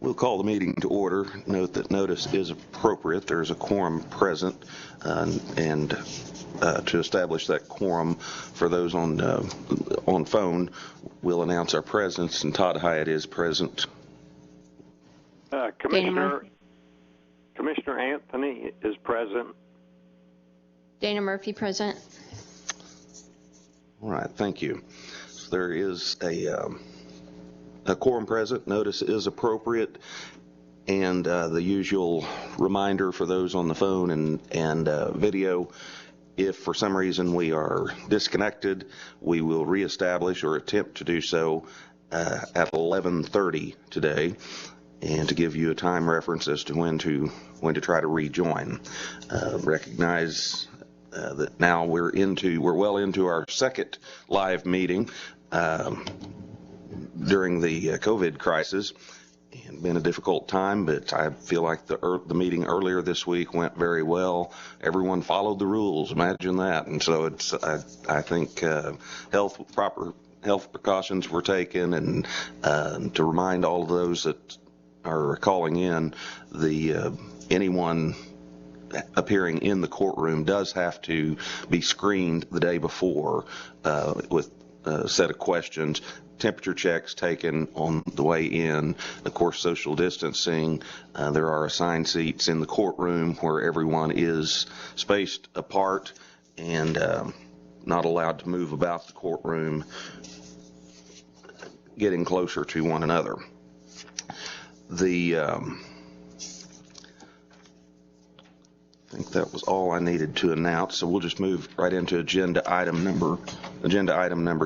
We'll call the meeting to order. Note that notice is appropriate. There's a quorum present, and to establish that quorum for those on phone, we'll announce our presence, and Todd Hyatt is present. Commissioner Anthony is present. Dana Murphy present. All right, thank you. So there is a quorum present. Notice is appropriate, and the usual reminder for those on the phone and video: if for some reason we are disconnected, we will reestablish or attempt to do so at 11:30 today, and to give you a time reference as to when to try to rejoin. Recognize that now we're well into our second live meeting during the COVID crisis. And been a difficult time, but I feel like the meeting earlier this week went very well. Everyone followed the rules. Imagine that. And so it's I think proper health precautions were taken, and to remind all of those that are calling in, anyone appearing in the courtroom does have to be screened the day before with a set of questions, temperature checks taken on the way in, of course social distancing. There are assigned seats in the courtroom where everyone is spaced apart and not allowed to move about the courtroom, getting closer to one another. I think that was all I needed to announce, so we'll just move right into agenda item number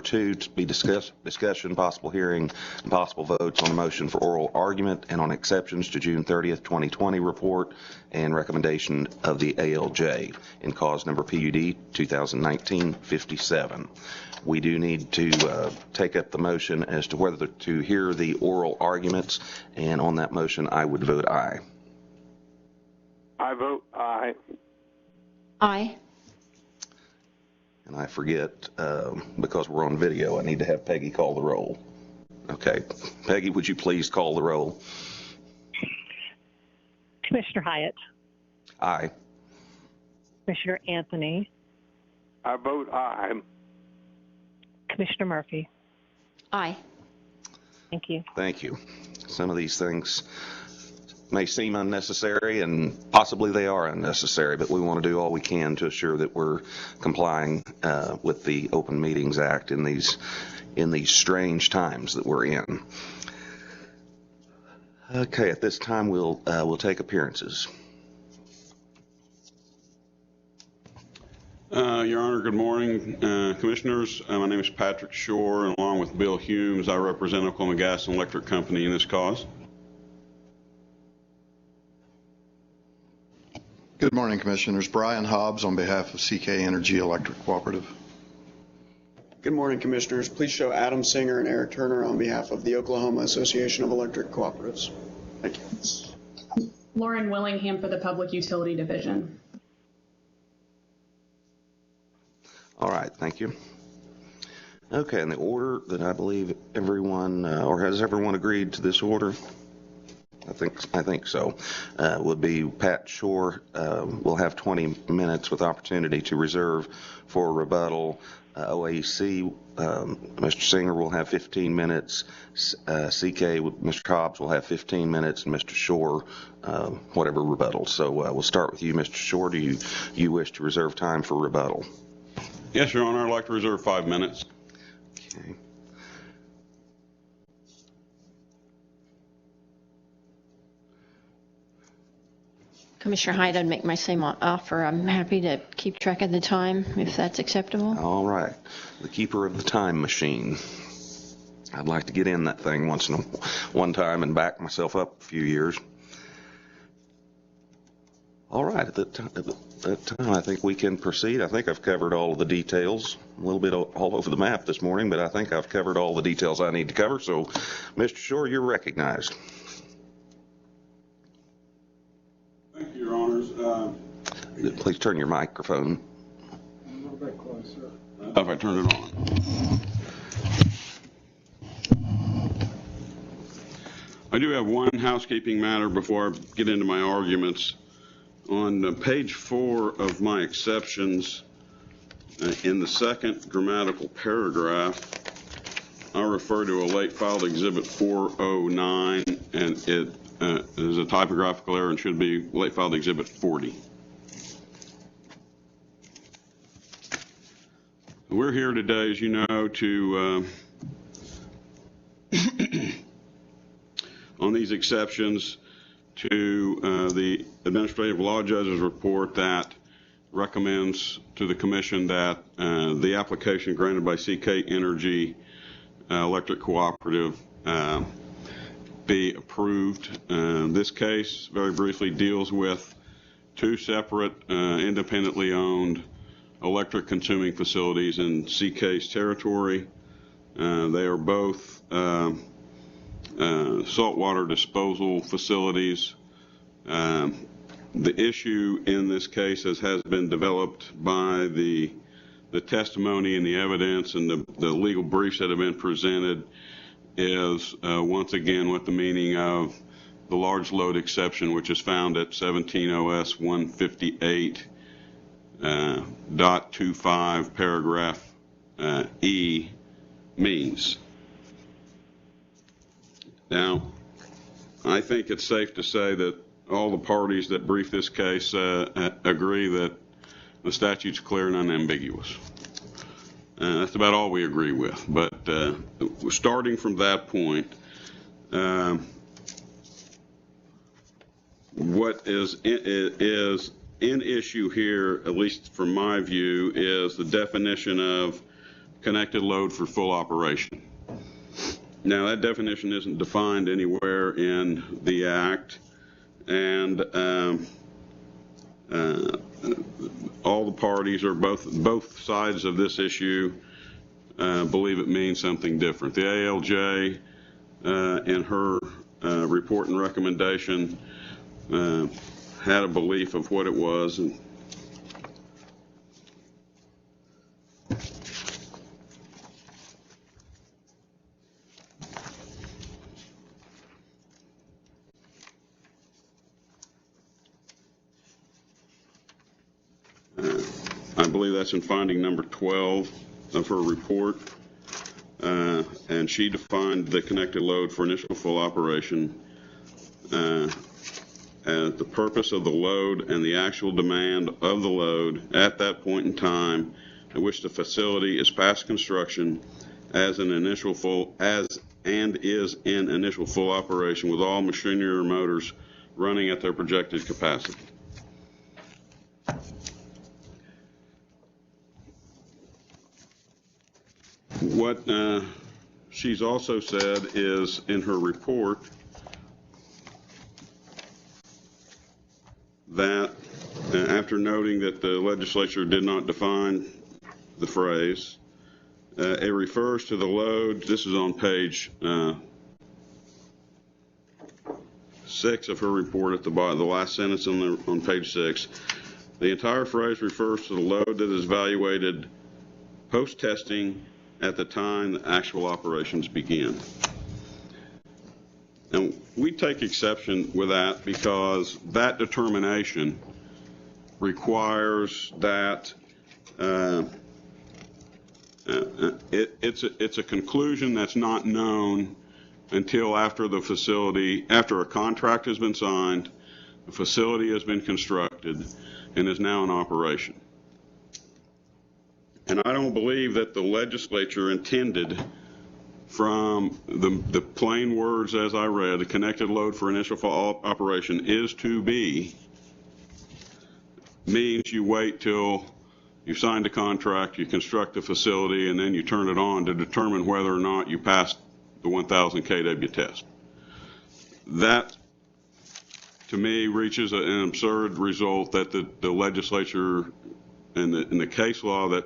2, to be discussion, possible hearing, and possible votes on a motion for oral argument and on exceptions to June 30th, 2020 report and recommendation of the ALJ in cause number PUD 2019-57. We do need to take up the motion as to whether to hear the oral arguments, and on that motion I would vote aye. I vote aye. Aye. And I forget, because we're on video, I need to have Peggy call the roll. Okay. Peggy, would you please call the roll? Commissioner Hyatt. Aye. Commissioner Anthony. I vote aye. Commissioner Murphy. Aye. Thank you. Thank you. Some of these things may seem unnecessary, and possibly they are unnecessary, but we want to do all we can to assure that we're complying with the Open Meetings Act in these strange times that we're in. Okay, at this time we'll take appearances. Your Honor, good morning, Commissioners. My name is Patrick Shore, and along with Bill Humes, I represent Oklahoma Gas and Electric Company in this cause. Good morning, Commissioners. Brian Hobbs on behalf of CK Energy Electric Cooperative. Good morning, Commissioners. Please show Adam Singer and Eric Turner on behalf of the Oklahoma Association of Electric Cooperatives. Thank you. Lauren Willingham for the Public Utility Division. All right, thank you. Okay, in the order that I believe everyone, or has everyone agreed to this order? I think so. Would be Pat Shore will have 20 minutes with opportunity to reserve for rebuttal. OAC, Mr. Singer will have 15 minutes. CK, Mr. Hobbs will have 15 minutes, and Mr. Shore, whatever rebuttal. So we'll start with you, Mr. Shore. Do you wish to reserve time for rebuttal? Yes, Your Honor. I'd like to reserve 5 minutes. Okay. Commissioner Hyde, I'd make my same offer. I'm happy to keep track of the time, if that's acceptable. All right. The keeper of the time machine. I'd like to get in that thing one time and back myself up a few years. All right. At that time, I think we can proceed. I think I've covered all of the details. A little bit all over the map this morning, but I think I've covered all the details I need to cover. So, Mr. Shore, you're recognized. Thank you, Your Honors. Please turn your microphone. A little bit closer. If I turn it on. I do have one housekeeping matter before I get into my arguments. On page 4 of my exceptions, in the second grammatical paragraph, I refer to a late filed exhibit 409, and it is a typographical error and should be late filed exhibit 40. We're here today, as you know, to on these exceptions to the administrative law judge's report that recommends to the commission that the application granted by CK Energy Electric Cooperative be approved. This case, very briefly, deals with two separate independently owned electric consuming facilities in CK's territory. They are both saltwater disposal facilities. The issue in this case, as has been developed by the testimony and the evidence and the legal briefs that have been presented, is once again what the meaning of the large load exception, which is found at 17 OS 158.25 paragraph E means. Now, I think it's safe to say that all the parties that briefed this case agree that the statute's clear and unambiguous. That's about all we agree with. But starting from that point, what is in issue here, at least from my view, is the definition of connected load for full operation. Now, that definition isn't defined anywhere in the Act, and all the parties, or both sides of this issue, believe it means something different. The ALJ, in her report and recommendation, had a belief of what it was. And I believe that's in finding number 12 of her report, and she defined the connected load for initial full operation as the purpose of the load and the actual demand of the load at that point in time at which the facility is past construction is in initial full operation with all machinery or motors running at their projected capacity. What she's also said is in her report that after noting that the legislature did not define the phrase, it refers to the load. This is on page 6 of her report at the bottom, the last sentence on page 6. The entire phrase refers to the load that is evaluated post-testing at the time the actual operations begin. And we take exception with that because that determination requires that it's a conclusion that's not known until after after a contract has been signed, the facility has been constructed, and is now in operation. And I don't believe that the legislature intended, from the plain words as I read, the connected load for initial full operation is to be, means you wait till you signed a contract, you construct the facility, and then you turn it on to determine whether or not you passed the 1,000 kW test. That, to me, reaches an absurd result that the legislature and the case law that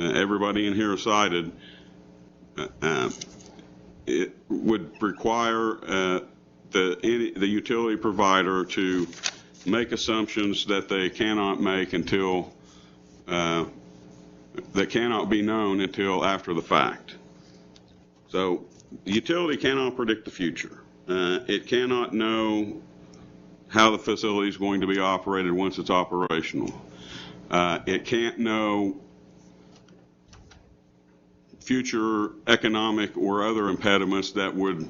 everybody in here cited, it would require the utility provider to make assumptions that they cannot make until that cannot be known until after the fact. So the utility cannot predict the future. It cannot know how the facility is going to be operated once it's operational. It can't know future economic or other impediments that would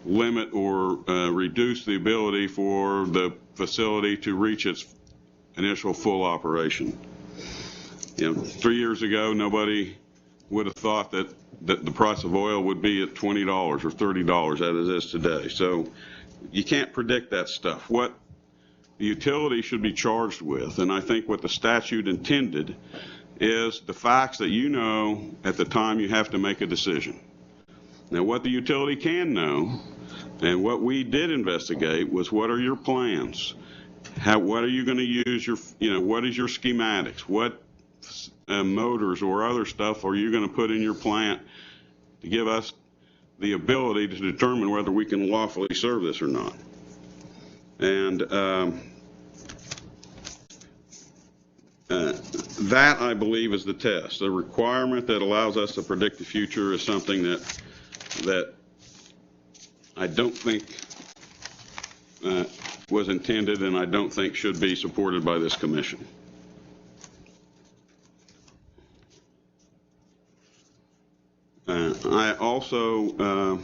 limit or reduce the ability for the facility to reach its initial full operation. 3 years ago, nobody would have thought that the price of oil would be at $20 or $30 as it is today. So you can't predict that stuff. What the utility should be charged with, and I think what the statute intended, is the facts that you know at the time you have to make a decision. Now, what the utility can know, and what we did investigate, was what are your plans? What are you going to use what is your schematics? What motors or other stuff are you going to put in your plant to give us the ability to determine whether we can lawfully serve this or not? And that, I believe, is the test. The requirement that allows us to predict the future is something that I don't think was intended, and I don't think should be supported by this commission. I also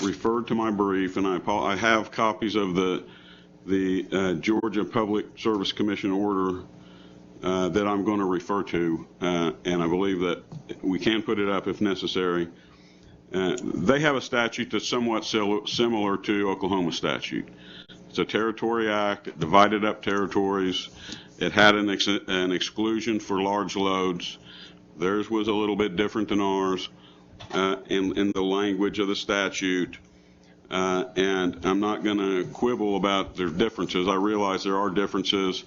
referred to my brief, and I have copies of the Georgia Public Service Commission order that I'm going to refer to, and I believe that we can put it up if necessary. They have a statute that's somewhat similar to Oklahoma statute. It's a territory act. It divided up territories. It had an exclusion for large loads. Theirs was a little bit different than ours in the language of the statute. And I'm not going to quibble about their differences. I realize there are differences.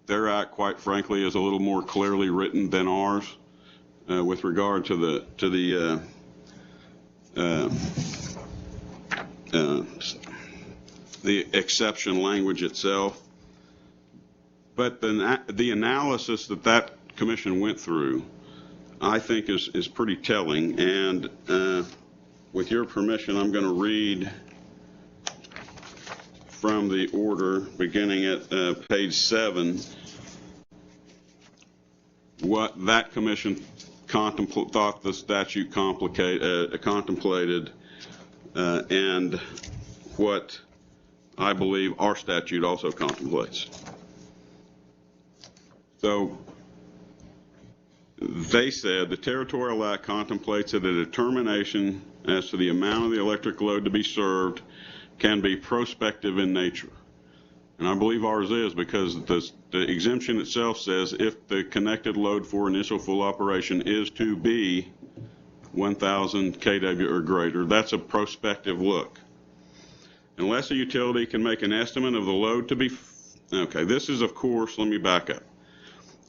Their act, quite frankly, is a little more clearly written than ours with regard to the exception language itself. But the analysis that commission went through, I think, is pretty telling. And with your permission, I'm going to read from the order beginning at page 7 what that commission thought the statute contemplated and what I believe our statute also contemplates. So they said the Territorial Act contemplates that a determination as to the amount of the electric load to be served can be prospective in nature. And I believe ours is, because the exemption itself says if the connected load for initial full operation is to be 1,000 kW or greater, that's a prospective look. Unless a utility can make an estimate of the load to be, okay, this is, of course, let me back up.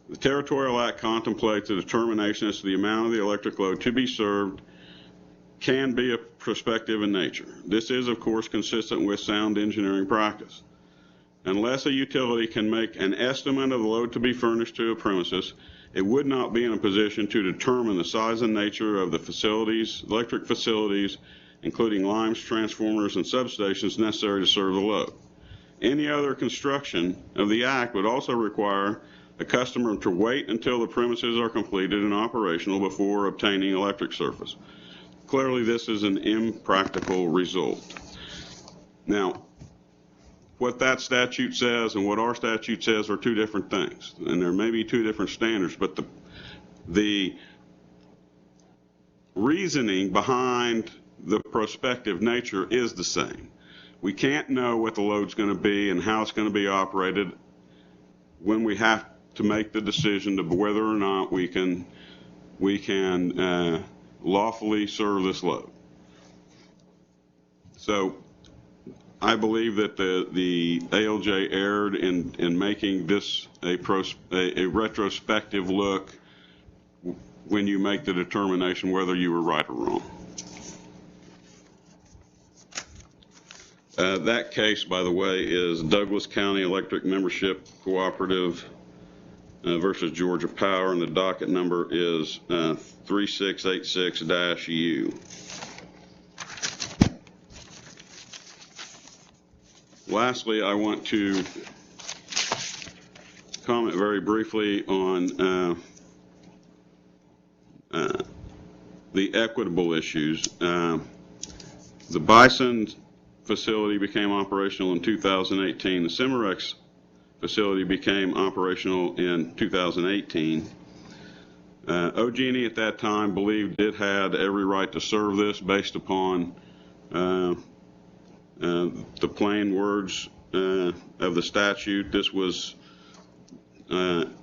The Territorial Act contemplates a determination as to the amount of the electric load to be served can be a prospective in nature. This is, of course, consistent with sound engineering practice. Unless a utility can make an estimate of the load to be furnished to a premises, it would not be in a position to determine the size and nature of the facilities, electric facilities, including lines, transformers, and substations necessary to serve the load. Any other construction of the Act would also require a customer to wait until the premises are completed and operational before obtaining electric service. Clearly, this is an impractical result. Now, what that statute says and what our statute says are two different things, and there may be two different standards, but the reasoning behind the prospective nature is the same. We can't know what the load's going to be and how it's going to be operated when we have to make the decision to whether or not we can lawfully serve this load. So I believe that the ALJ erred in making this a retrospective look when you make the determination whether you were right or wrong. That case, by the way, is Douglas County Electric Membership Cooperative versus Georgia Power, and the docket number is 3686-U. Lastly, I want to comment very briefly on the equitable issues. The Bison facility became operational in 2018. The Cimarex facility became operational in 2018. OG&E at that time believed it had every right to serve this based upon the plain words of the statute. This was, in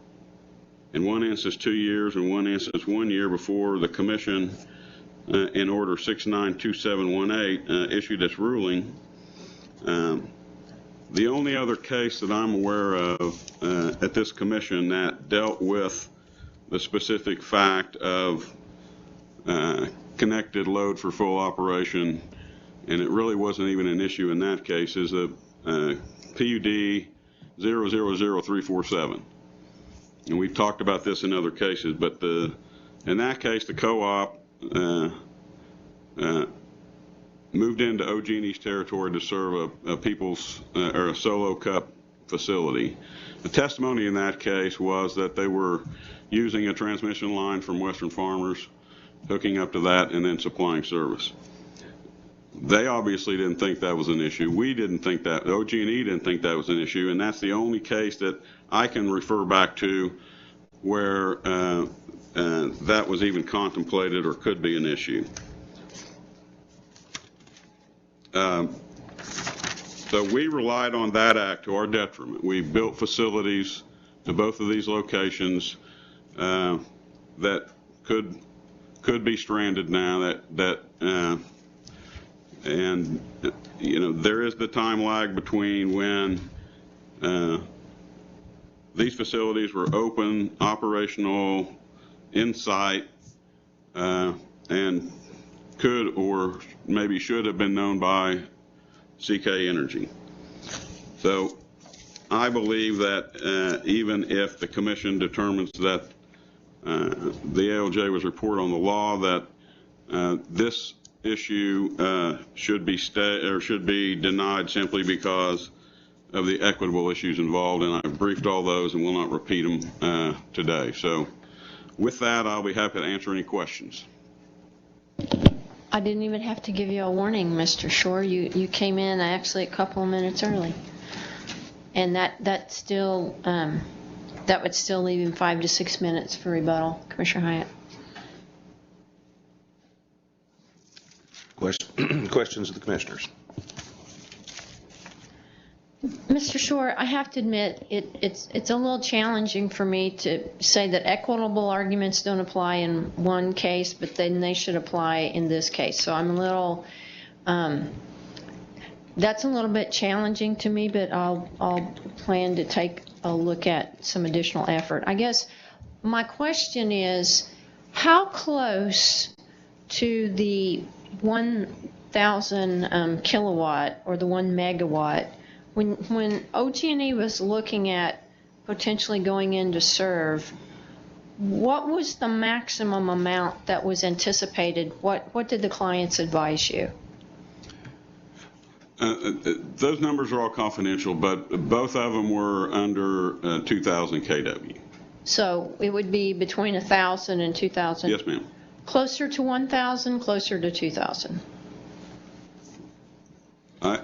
one instance, 2 years, in one instance, 1 year before the Commission, in Order 692718, issued its ruling. The only other case that I'm aware of at this Commission that dealt with the specific fact of connected load for full operation, and it really wasn't even an issue in that case, is a PUD 000347. And we've talked about this in other cases, but in that case, the co-op moved into OG&E's territory to serve a people's or a solo cup facility. The testimony in that case was that they were using a transmission line from Western Farmers, hooking up to that, and then supplying service. They obviously didn't think that was an issue. We didn't think that. OG&E didn't think that was an issue, and that's the only case that I can refer back to where that was even contemplated or could be an issue. So we relied on that act to our detriment. We built facilities to both of these locations that could be stranded now. And you know, there is the time lag between when these facilities were open, operational, in sight, and could or maybe should have been known by CK Energy. So I believe that even if the Commission determines that the ALJ was report on the law, that this issue should be denied simply because of the equitable issues involved, and I've briefed all those and will not repeat them today. So with that, I'll be happy to answer any questions. I didn't even have to give you a warning, Mr. Shore. You came in actually a couple of minutes early, and that would still leave him 5 to 6 minutes for rebuttal. Commissioner Hyatt. Questions of the commissioners? Mr. Shore, I have to admit, it's a little challenging for me to say that equitable arguments don't apply in one case, but then they should apply in this case. So I'm a little, that's a little bit challenging to me, but I'll plan to take a look at some additional effort. I guess my question is, how close to the 1,000 kilowatt or the 1 megawatt, when OG&E was looking at potentially going in to serve, what was the maximum amount that was anticipated? What did the clients advise you? Those numbers are all confidential, but both of them were under 2,000 kW. So it would be between 1,000 and 2,000? Yes, ma'am. Closer to 1,000, closer to 2,000?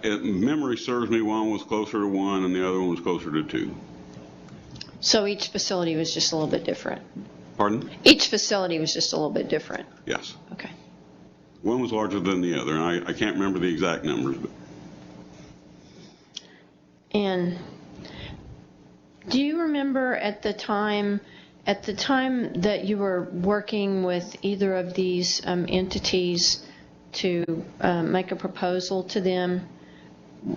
Memory serves me, one was closer to 1 and the other one was closer to 2. So each facility was just a little bit different? Pardon? Each facility was just a little bit different? Yes. Okay. One was larger than the other, and I can't remember the exact numbers. But. And do you remember at the time that you were working with either of these entities to make a proposal to them,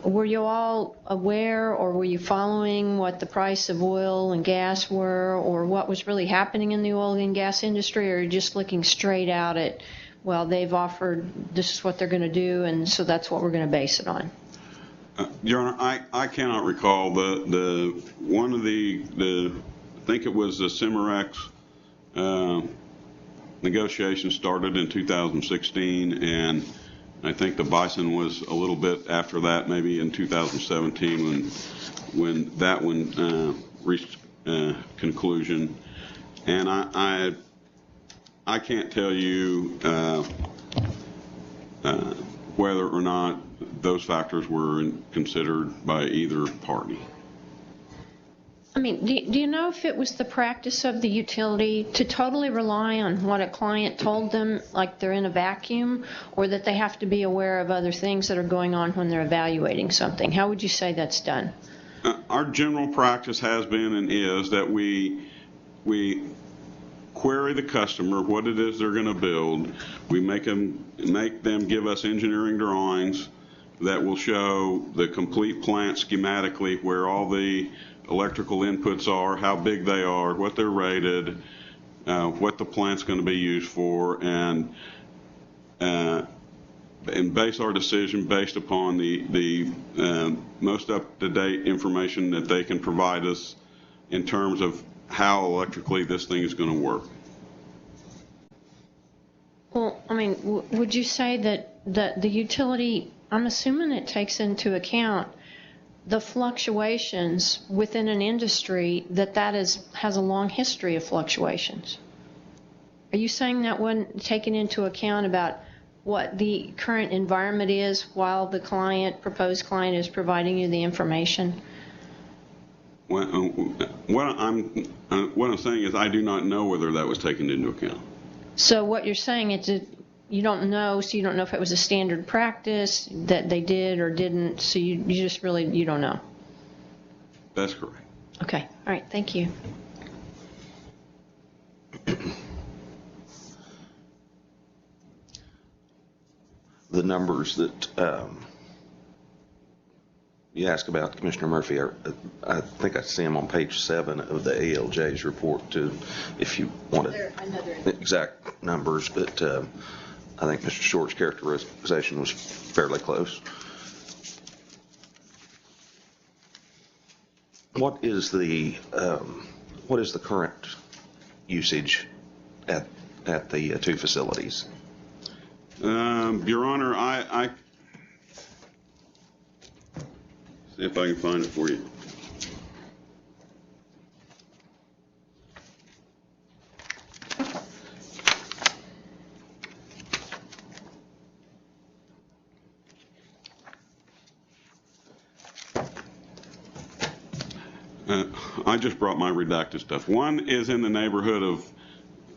were you all aware, or were you following what the price of oil and gas were, or what was really happening in the oil and gas industry, or are you just looking straight out at, well, they've offered, this is what they're going to do, and so that's what we're going to base it on? Your Honor, I cannot recall the one of the I think it was the Cimarex negotiations started in 2016, and I think the Bison was a little bit after that, maybe in 2017 when that one reached conclusion. And I can't tell you whether or not those factors were considered by either party. I mean, do you know if it was the practice of the utility to totally rely on what a client told them, like they're in a vacuum, or that they have to be aware of other things that are going on when they're evaluating something? How would you say that's done? Our general practice has been and is that we query the customer what it is they're going to build. We make them give us engineering drawings that will show the complete plant schematically, where all the electrical inputs are, how big they are, what they're rated, what the plant's going to be used for, and base our decision based upon the most up-to-date information that they can provide us in terms of how electrically this thing is going to work. Well, I mean, would you say that the utility, I'm assuming it takes into account the fluctuations within an industry that has a long history of fluctuations? Are you saying that wasn't taken into account about what the current environment is while the proposed client is providing you the information? What I'm saying is I do not know whether that was taken into account. So what you're saying is that you don't know, so you don't know if it was a standard practice that they did or didn't, so you just really, you don't know. That's correct. Okay, all right, thank you. The numbers that you asked about, Commissioner Murphy, I think I see them on page 7 of the ALJ's report too, if you wanted exact numbers, but I think Mr. Short's characterization was fairly close. What is the current usage at the two facilities? Your Honor, I see if I can find it for you. I just brought my redacted stuff. One is in the neighborhood of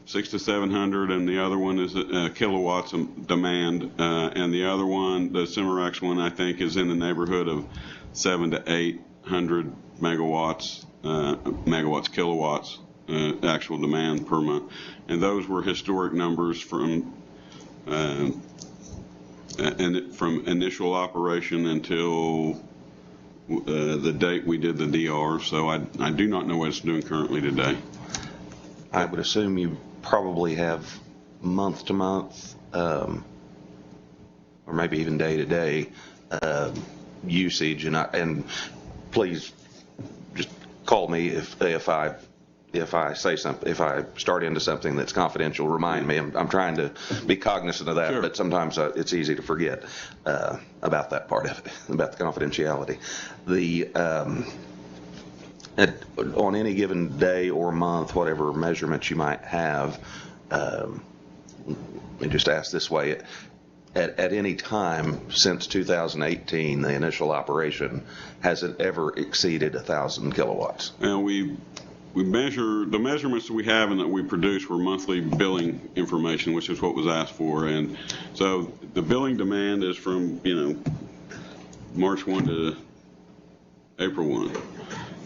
600 to 700, and the other one is kilowatts of demand, and the other one, the Cimarex one, I think is in the neighborhood of 700 to 800 kilowatts, actual demand per month, and those were historic numbers from initial operation until the date we did the DR. So I do not know what it's doing currently today. I would assume you probably have month to month, or maybe even day to day usage, and please just call me if I say something, if I start into something that's confidential. Remind me. I'm trying to be cognizant of that, Sure. But sometimes it's easy to forget about that part of it, about the confidentiality. On any given day or month, whatever measurements you might have, let me just ask this way. At any time since 2018, the initial operation, has it ever exceeded 1,000 kilowatts? And we measure, the measurements that we have and that we produce were monthly billing information, which is what was asked for. And so the billing demand is from, March 1 to April 1.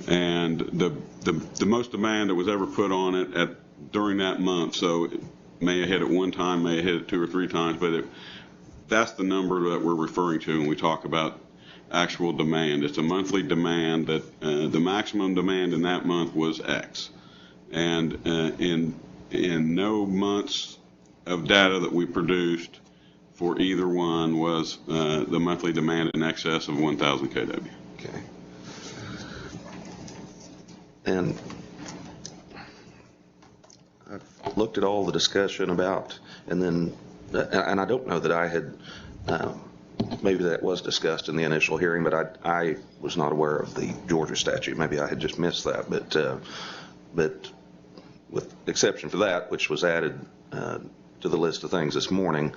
And the most demand that was ever put on it during that month, so it may have hit it one time, may have hit it 2 or 3 times, but that's the number that we're referring to when we talk about actual demand. It's a monthly demand that the maximum demand in that month was X. And in no months of data that we produced for either one was the monthly demand in excess of 1,000 kW. Okay. And I looked at all the discussion about, and I don't know that I had maybe that was discussed in the initial hearing, but I was not aware of the Georgia statute. Maybe I had just missed that, but with exception for that, which was added to the list of things this morning,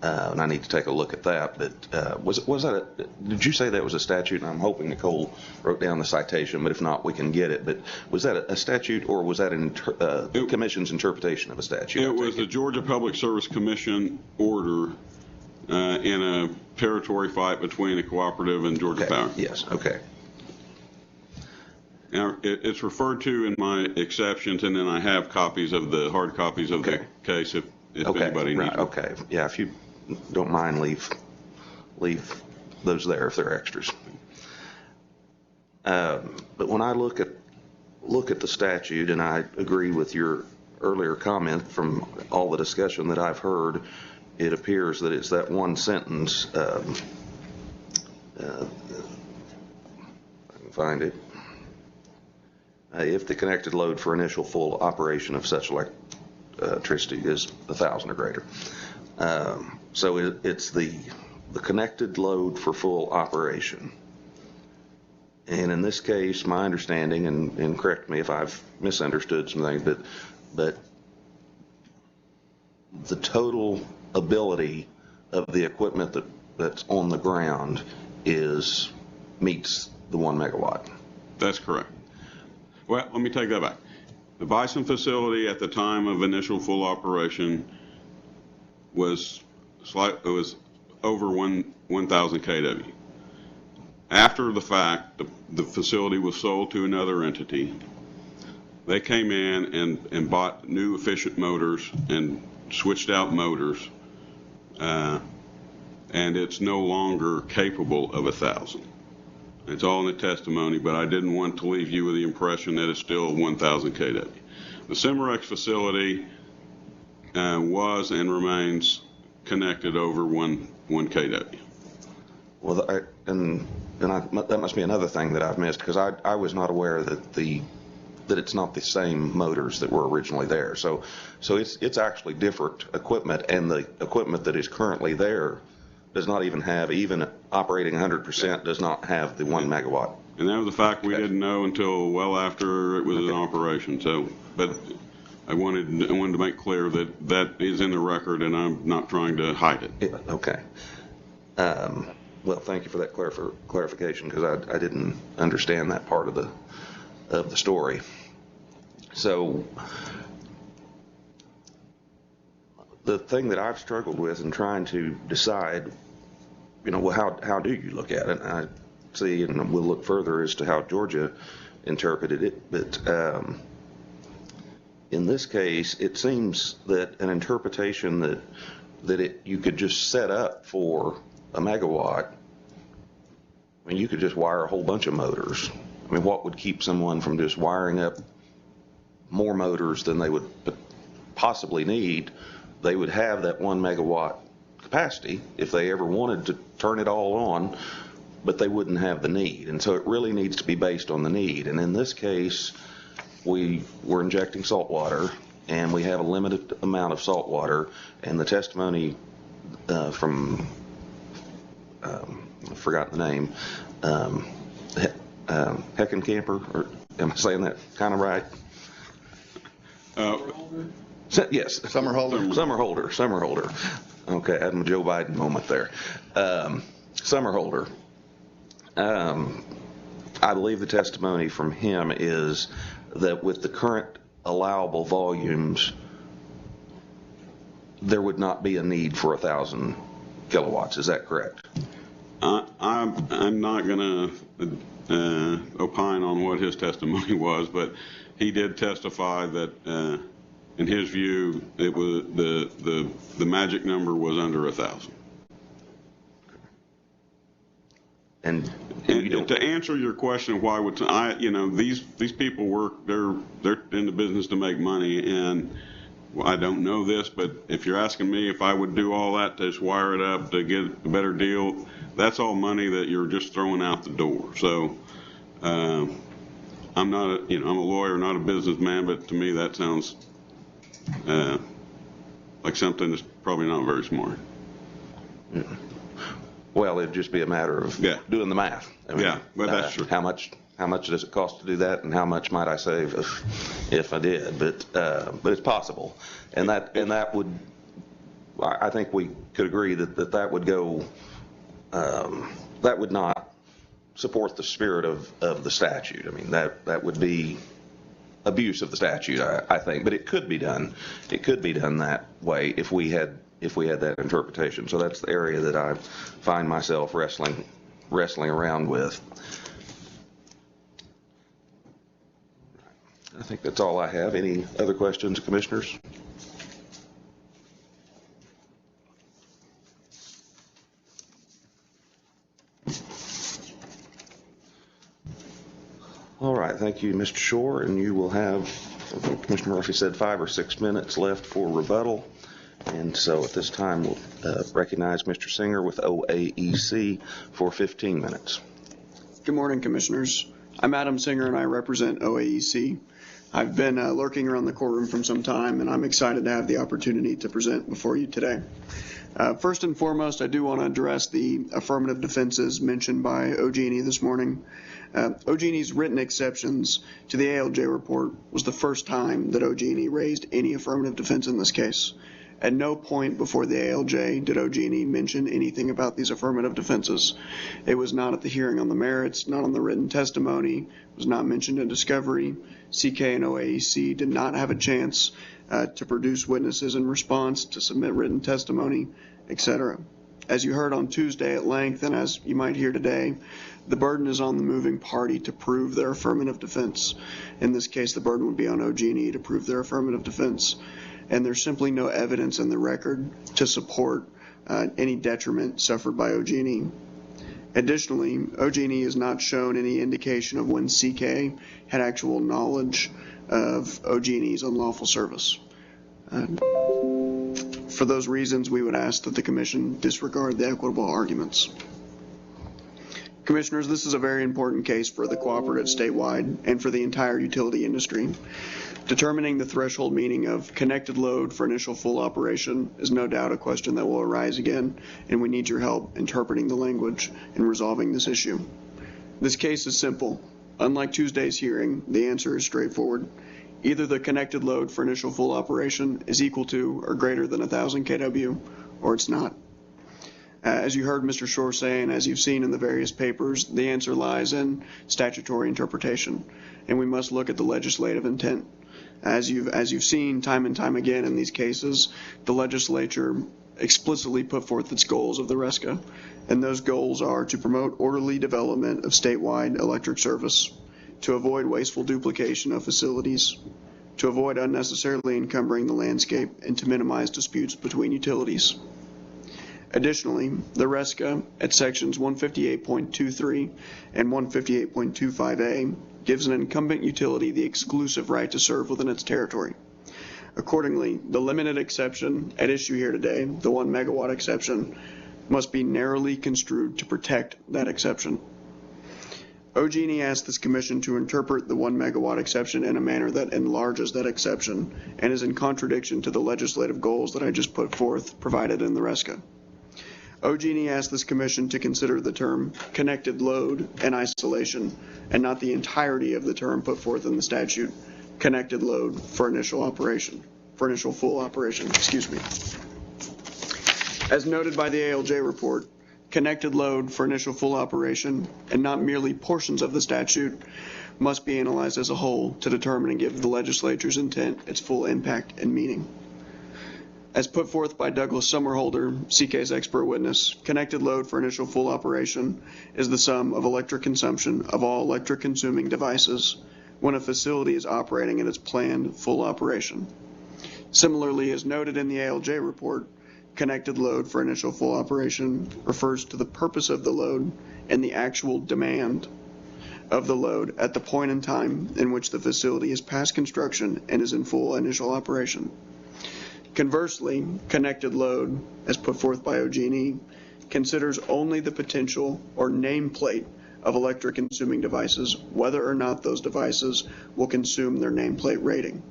and I need to take a look at that. But was that did you say that was a statute? And I'm hoping Nicole wrote down the citation, but if not, we can get it. But was that a statute, or was that the Commission's interpretation of a statute? It was the Georgia Public Service Commission order in a territory fight between a cooperative and Georgia Power. Yes. Okay. Now, it's referred to in my exceptions, and then I have copies of the hard copies of the case if anybody needs them. Okay. Yeah. If you don't mind, leave those there if they're extras. But when I look at the statute, and I agree with your earlier comment from all the discussion that I've heard, it appears that it's that one sentence. I can find it. If the connected load for initial full operation of such electricity is 1,000 or greater. So it's the connected load for full operation. And in this case, my understanding, and correct me if I've misunderstood something, but the total ability of the equipment that's on the ground meets the 1 megawatt. That's correct. Well, let me take that back. The Bison facility at the time of initial full operation was over 1,000 kW. After the fact, the facility was sold to another entity. They came in and bought new efficient motors and switched out motors, and it's no longer capable of 1,000. It's all in the testimony, but I didn't want to leave you with the impression that it's still 1,000 kW. The Cimarex facility was and remains connected over 1 kW. Well, that must be another thing that I've missed, because I was not aware that it's not the same motors that were originally there. So it's actually different equipment, and the equipment that is currently there does not even have, even operating 100%, does not have the 1 megawatt. And that was the fact we didn't know until well after it was in operation. So, but I wanted to make clear that is in the record, and I'm not trying to hide it. Yeah, okay. Well, thank you for that clarification, because I didn't understand that part of the story. So the thing that I've struggled with in trying to decide, well, how do you look at it? And I see, and we'll look further as to how Georgia interpreted it, but in this case, it seems that an interpretation that you could just set up for a megawatt, I mean, you could just wire a whole bunch of motors. I mean, what would keep someone from just wiring up more motors than they would possibly need? They would have that 1 megawatt capacity if they ever wanted to turn it all on, but they wouldn't have the need. And so it really needs to be based on the need. And in this case, we were injecting salt water, and we have a limited amount of salt water, and the testimony from I've forgotten the name, Heckenkamper, or am I saying that kind of right? Yes. Summerholder. Okay, I had my Joe Biden moment there. Summerholder. I believe the testimony from him is that with the current allowable volumes, there would not be a need for 1,000 kilowatts. Is that correct? I'm not going to opine on what his testimony was, but he did testify that in his view, it was the magic number was under 1,000. And to answer your question, why would these people work? They're in the business to make money, and I don't know this, but if you're asking me if I would do all that to just wire it up to get a better deal, that's all money that you're just throwing out the door. So I'm not I'm a lawyer, not a businessman, but to me that sounds like something that's probably not very smart. Well, it'd just be a matter of doing the math. I mean, well, that's true. How much does it cost to do that, and how much might I save if I did? But it's possible, and that would, I think we could agree that would go, that would not support the spirit of the statute. I mean, that would be abuse of the statute, I think. But it could be done. It could be done that way if we had that interpretation. So that's the area that I find myself wrestling around with. I think that's all I have. Any other questions, commissioners? All right, thank you, Mr. Shore, and you will have, I think Commissioner Murphy said, 5 or 6 minutes left for rebuttal. And so at this time, we'll recognize Mr. Singer with OAEC for 15 minutes. Good morning, Commissioners. I'm Adam Singer, and I represent OAEC. I've been lurking around the courtroom for some time, and I'm excited to have the opportunity to present before you today. First and foremost, I do want to address the affirmative defenses mentioned by OG&E this morning. OG&E's written exceptions to the ALJ report was the first time that OG&E raised any affirmative defense in this case. At no point before the ALJ did OG&E mention anything about these affirmative defenses. It was not at the hearing on the merits, not on the written testimony, it was not mentioned in discovery. CK and OAEC did not have a chance to produce witnesses in response, to submit written testimony, etc. As you heard on Tuesday at length, and as you might hear today, the burden is on the moving party to prove their affirmative defense. In this case, the burden would be on OG&E to prove their affirmative defense. And there's simply no evidence in the record to support any detriment suffered by OG&E. Additionally, OG&E has not shown any indication of when CK had actual knowledge of OG&E's unlawful service. For those reasons, we would ask that the Commission disregard the equitable arguments. Commissioners, this is a very important case for the cooperative statewide and for the entire utility industry. Determining the threshold meaning of connected load for initial full operation is no doubt a question that will arise again, and we need your help interpreting the language and resolving this issue. This case is simple. Unlike Tuesday's hearing, the answer is straightforward. Either the connected load for initial full operation is equal to or greater than 1,000 kW, or it's not. As you heard Mr. Shore say, and as you've seen in the various papers, the answer lies in statutory interpretation, and we must look at the legislative intent. As you've seen time and time again in these cases, the legislature explicitly put forth its goals of the RESCA, and those goals are to promote orderly development of statewide electric service, to avoid wasteful duplication of facilities, to avoid unnecessarily encumbering the landscape, and to minimize disputes between utilities. Additionally, the RESCA at sections 158.23 and 158.25a gives an incumbent utility the exclusive right to serve within its territory. Accordingly, the limited exception at issue here today, the 1 megawatt exception, must be narrowly construed to protect that exception. OG&E asked this Commission to interpret the 1 megawatt exception in a manner that enlarges that exception and is in contradiction to the legislative goals that I just put forth provided in the RESCA. OG&E asked this Commission to consider the term connected load in isolation and not the entirety of the term put forth in the statute, connected load for initial full operation, As noted by the ALJ report, connected load for initial full operation and not merely portions of the statute must be analyzed as a whole to determine and give the legislature's intent its full impact and meaning. As put forth by Douglas Summerholder, CK's expert witness, connected load for initial full operation is the sum of electric consumption of all electric consuming devices when a facility is operating in its planned full operation. Similarly, as noted in the ALJ report, connected load for initial full operation refers to the purpose of the load and the actual demand of the load at the point in time in which the facility is past construction and is in full initial operation. Conversely, connected load, as put forth by OG&E, considers only the potential or nameplate of electric consuming devices, whether or not those devices will consume their nameplate rating.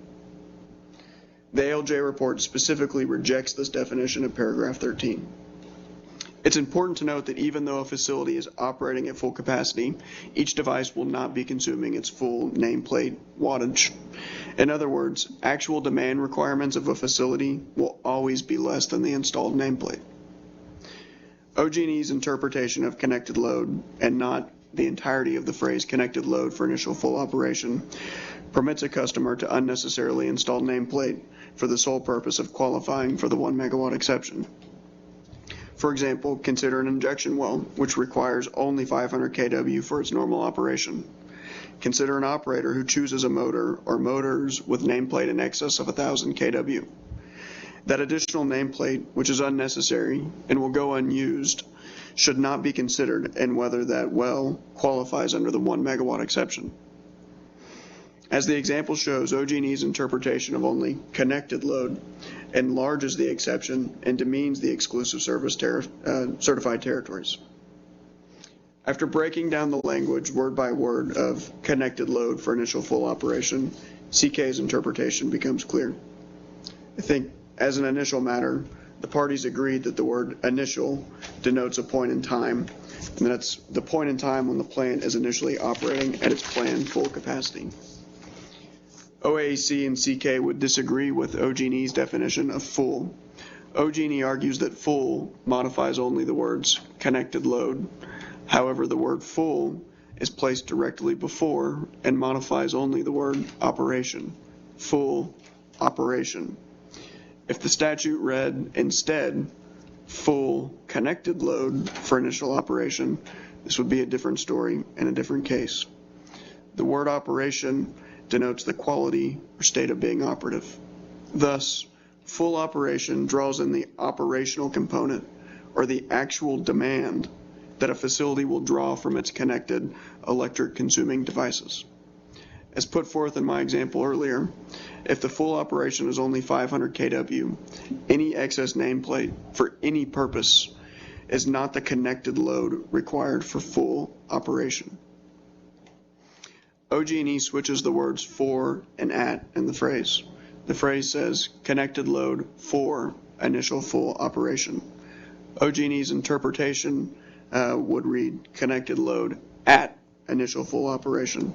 The ALJ report specifically rejects this definition in paragraph 13. It's important to note that even though a facility is operating at full capacity, each device will not be consuming its full nameplate wattage. In other words, actual demand requirements of a facility will always be less than the installed nameplate. OG&E's interpretation of connected load, and not the entirety of the phrase connected load for initial full operation, permits a customer to unnecessarily install nameplate for the sole purpose of qualifying for the 1 megawatt exception. For example, consider an injection well, which requires only 500 kW for its normal operation. Consider an operator who chooses a motor or motors with nameplate in excess of 1,000 kW. That additional nameplate, which is unnecessary and will go unused, should not be considered in whether that well qualifies under the 1 megawatt exception. As the example shows, OG&E's interpretation of only connected load enlarges the exception and demeans the exclusive service certified territories. After breaking down the language word by word of connected load for initial full operation, CK's interpretation becomes clear. I think, as an initial matter, the parties agreed that the word initial denotes a point in time, and that's the point in time when the plant is initially operating at its planned full capacity. OAC and CK would disagree with OG&E's definition of full. OG&E argues that full modifies only the words connected load. However, the word full is placed directly before and modifies only the word operation. Full operation. If the statute read instead full connected load for initial operation, this would be a different story and a different case. The word operation denotes the quality or state of being operative. Thus, full operation draws in the operational component, or the actual demand that a facility will draw from its connected electric consuming devices. As put forth in my example earlier, if the full operation is only 500 kW, any excess nameplate for any purpose is not the connected load required for full operation. OG&E switches the words for and at in the phrase. The phrase says connected load for initial full operation. OG&E's interpretation would read connected load at initial full operation.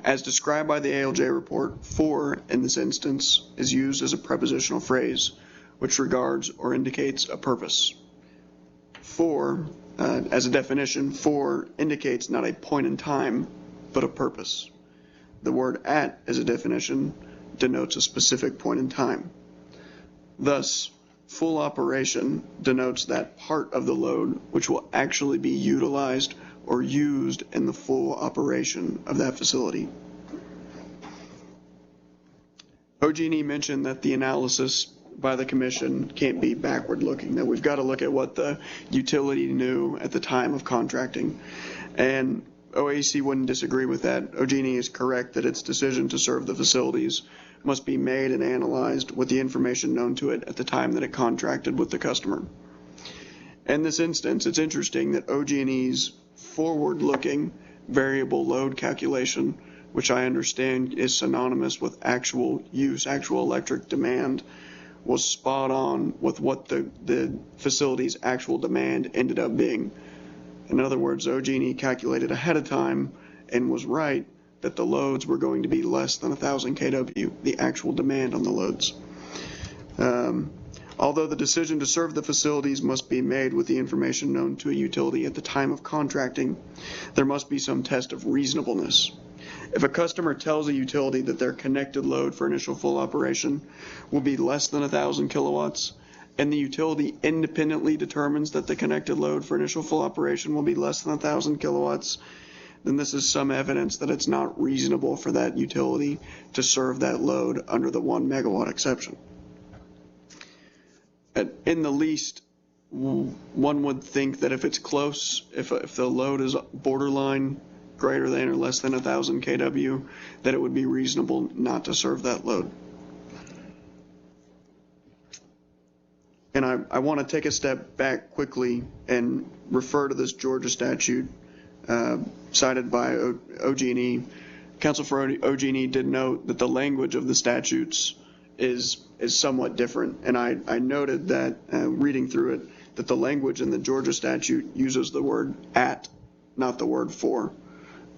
As described by the ALJ report, for in this instance is used as a prepositional phrase which regards or indicates a purpose. For, as a definition, for indicates not a point in time, but a purpose. The word at, as a definition, denotes a specific point in time. Thus, full operation denotes that part of the load which will actually be utilized or used in the full operation of that facility. OG&E mentioned that the analysis by the Commission can't be backward looking, that we've got to look at what the utility knew at the time of contracting. And OAC wouldn't disagree with that. OG&E is correct that its decision to serve the facilities must be made and analyzed with the information known to it at the time that it contracted with the customer. In this instance, it's interesting that OG&E's forward-looking variable load calculation, which I understand is synonymous with actual use, actual electric demand, was spot on with what the facility's actual demand ended up being. In other words, OG&E calculated ahead of time and was right that the loads were going to be less than 1,000 kW, the actual demand on the loads. Although the decision to serve the facilities must be made with the information known to a utility at the time of contracting, there must be some test of reasonableness. If a customer tells a utility that their connected load for initial full operation will be less than 1,000 kilowatts, and the utility independently determines that the connected load for initial full operation will be less than 1,000 kilowatts, then this is some evidence that it's not reasonable for that utility to serve that load under the 1 megawatt exception. In the least, one would think that if it's close, if the load is borderline greater than or less than 1,000 kW, that it would be reasonable not to serve that load. And I want to take a step back quickly and refer to this Georgia statute cited by OG&E. Counsel for OG&E did note that the language of the statutes is somewhat different. And I noted that, reading through it, that the language in the Georgia statute uses the word at, not the word for.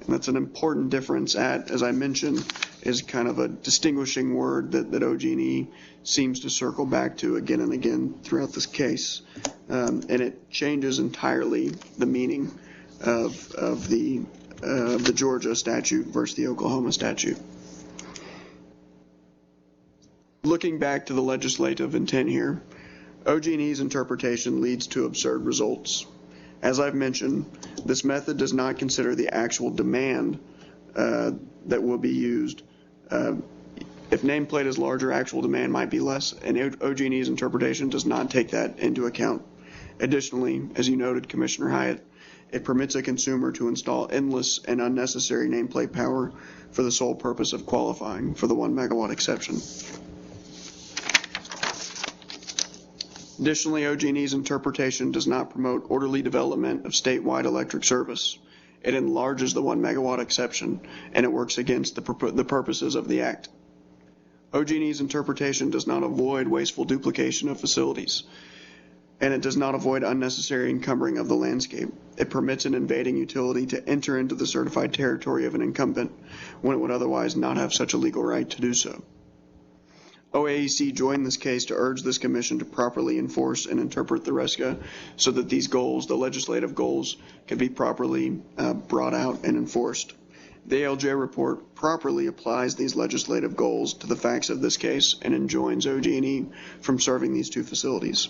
And that's an important difference. At, as I mentioned, is kind of a distinguishing word that OG&E seems to circle back to again and again throughout this case. And it changes entirely the meaning of the Georgia statute versus the Oklahoma statute. Looking back to the legislative intent here, OG&E's interpretation leads to absurd results. As I've mentioned, this method does not consider the actual demand that will be used. If nameplate is larger, actual demand might be less, and OG&E's interpretation does not take that into account. Additionally, as you noted, Commissioner Hyatt, it permits a consumer to install endless and unnecessary nameplate power for the sole purpose of qualifying for the 1 megawatt exception. Additionally, OG&E's interpretation does not promote orderly development of statewide electric service. It enlarges the 1 megawatt exception, and it works against the purposes of the Act. OG&E's interpretation does not avoid wasteful duplication of facilities, and it does not avoid unnecessary encumbering of the landscape. It permits an invading utility to enter into the certified territory of an incumbent when it would otherwise not have such a legal right to do so. OAEC joined this case to urge this commission to properly enforce and interpret the RESCA so that these goals, the legislative goals, can be properly brought out and enforced. The ALJ report properly applies these legislative goals to the facts of this case and enjoins OG&E from serving these two facilities.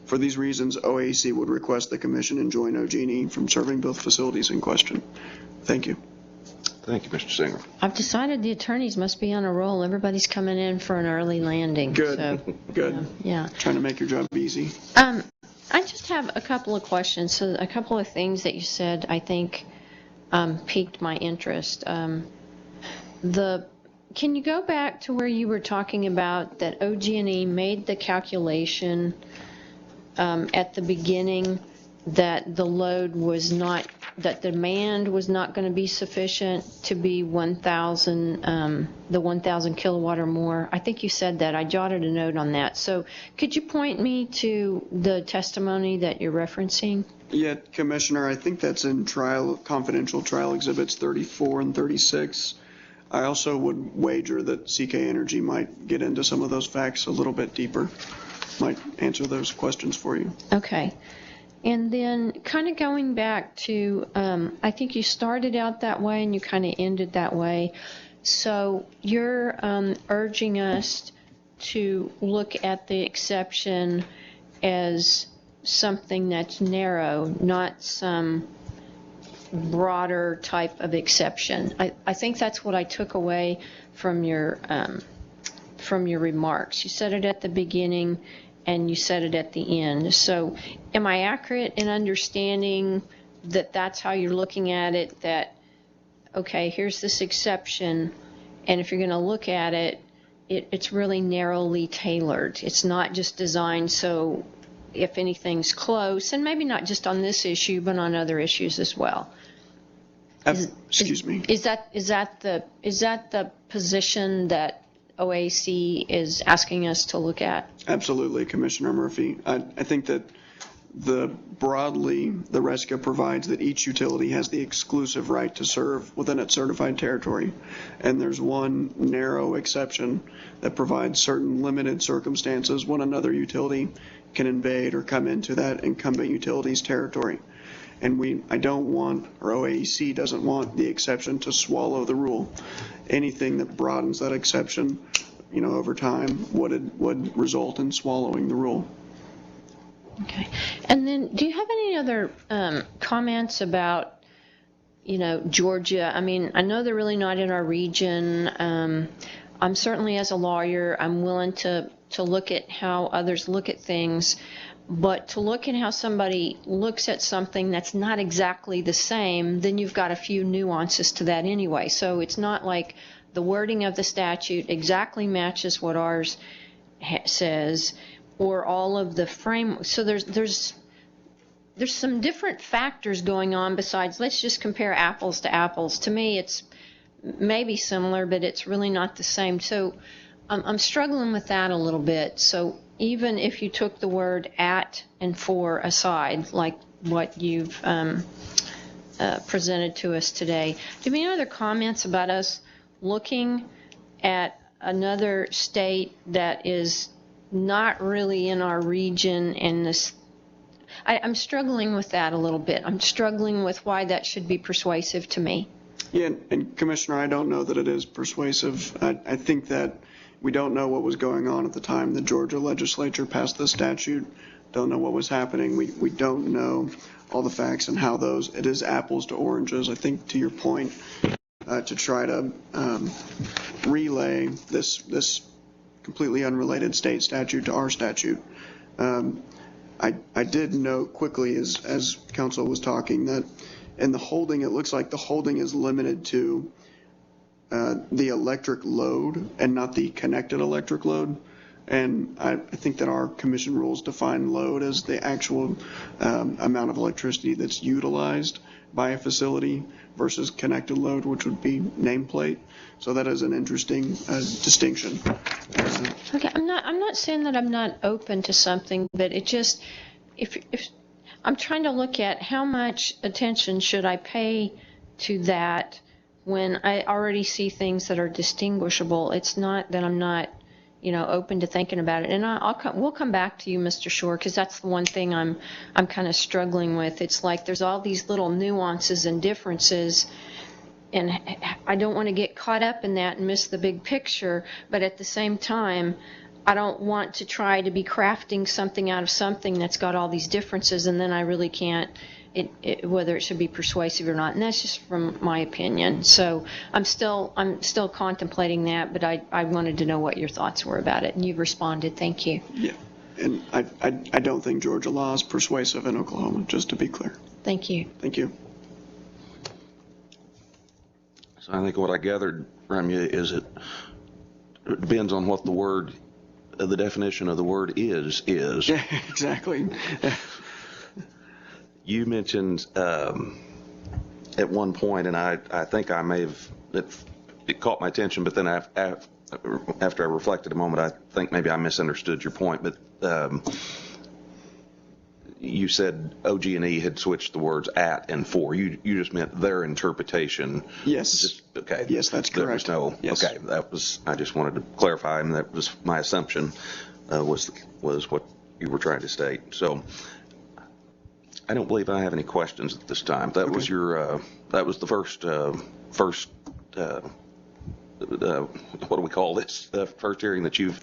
For these reasons, OAEC would request the commission enjoin OG&E from serving both facilities in question. Thank you. Thank you, Mr. Singer. I've decided the attorneys must be on a roll. Everybody's coming in for an early landing. Good, So, good. yeah. Trying to make your job easy. I just have a couple of questions. So a couple of things that you said, I think, piqued my interest. Can you go back to where you were talking about that OG&E made the calculation at the beginning that the load was not, that demand was not going to be sufficient to be 1,000, the 1,000 kilowatt or more? I think you said that. I jotted a note on that. So could you point me to the testimony that you're referencing? Yeah, Commissioner, I think that's in confidential trial exhibits 34 and 36. I also would wager that CK Energy might get into some of those facts a little bit deeper, might answer those questions for you. Okay. And then kind of going back to, I think you started out that way and you kind of ended that way. So you're urging us to look at the exception as something that's narrow, not some broader type of exception. I think that's what I took away from your remarks. You said it at the beginning and you said it at the end. So am I accurate in understanding that that's how you're looking at it, that, okay, here's this exception, and if you're going to look at it, it's really narrowly tailored. It's not just designed so if anything's close, and maybe not just on this issue, but on other issues as well. Excuse me. Is that the position that OAC is asking us to look at? Absolutely, Commissioner Murphy. I think that broadly, the RESCA provides that each utility has the exclusive right to serve within its certified territory. And there's one narrow exception that provides certain limited circumstances when another utility can invade or come into that incumbent utility's territory. And I don't want, or OAEC doesn't want, the exception to swallow the rule. Anything that broadens that exception, over time would result in swallowing the rule. Okay. And then do you have any other comments about, Georgia? I mean, I know they're really not in our region. I'm certainly, as a lawyer, I'm willing to look at how others look at things, but to look at how somebody looks at something that's not exactly the same, then you've got a few nuances to that anyway. So it's not like the wording of the statute exactly matches what ours says, or all of the frame. So there's some different factors going on besides let's just compare apples to apples. To me, it's maybe similar, but it's really not the same. So I'm struggling with that a little bit. So even if you took the word at and for aside, like what you've presented to us today, do you have any other comments about us looking at another state that is not really in our region and this? I'm struggling with that a little bit. I'm struggling with why that should be persuasive to me. Yeah, and Commissioner, I don't know that it is persuasive. I think that we don't know what was going on at the time the Georgia legislature passed the statute. Don't know what was happening. We don't know all the facts and how it is apples to oranges. I think to your point, to try to relay this completely unrelated state statute to our statute. I did note quickly as counsel was talking that in the holding, it looks like the holding is limited to the electric load and not the connected electric load. And I think that our commission rules define load as the actual amount of electricity that's utilized by a facility versus connected load, which would be nameplate. So that is an interesting distinction. Okay, I'm not saying that I'm not open to something, but it just, if I'm trying to look at how much attention should I pay to that when I already see things that are distinguishable. It's not that I'm not, open to thinking about it. And we'll come back to you, Mr. Shore, because that's the one thing I'm kind of struggling with. It's like there's all these little nuances and differences, and I don't want to get caught up in that and miss the big picture. But at the same time, I don't want to try to be crafting something out of something that's got all these differences, and then I really can't, whether it should be persuasive or not. And that's just from my opinion. So I'm still contemplating that, but I wanted to know what your thoughts were about it, and you've responded. Thank you. Yeah, and I don't think Georgia law is persuasive in Oklahoma, just to be clear. Thank you. Thank you. So I think what I gathered from you is it depends on what the definition of the word is. Yeah, exactly. You mentioned at one point, and I think I may have, it caught my attention, but then after I reflected a moment, I think maybe I misunderstood your point. But you said OG&E had switched the words at and for. You just meant their interpretation. Yes. Okay. Yes, that's correct. There was no. Yes. Okay. That was. I just wanted to clarify, and that was my assumption. Was what you were trying to state. So I don't believe I have any questions at this time. That was your. That was the first. What do we call this? The first hearing that you've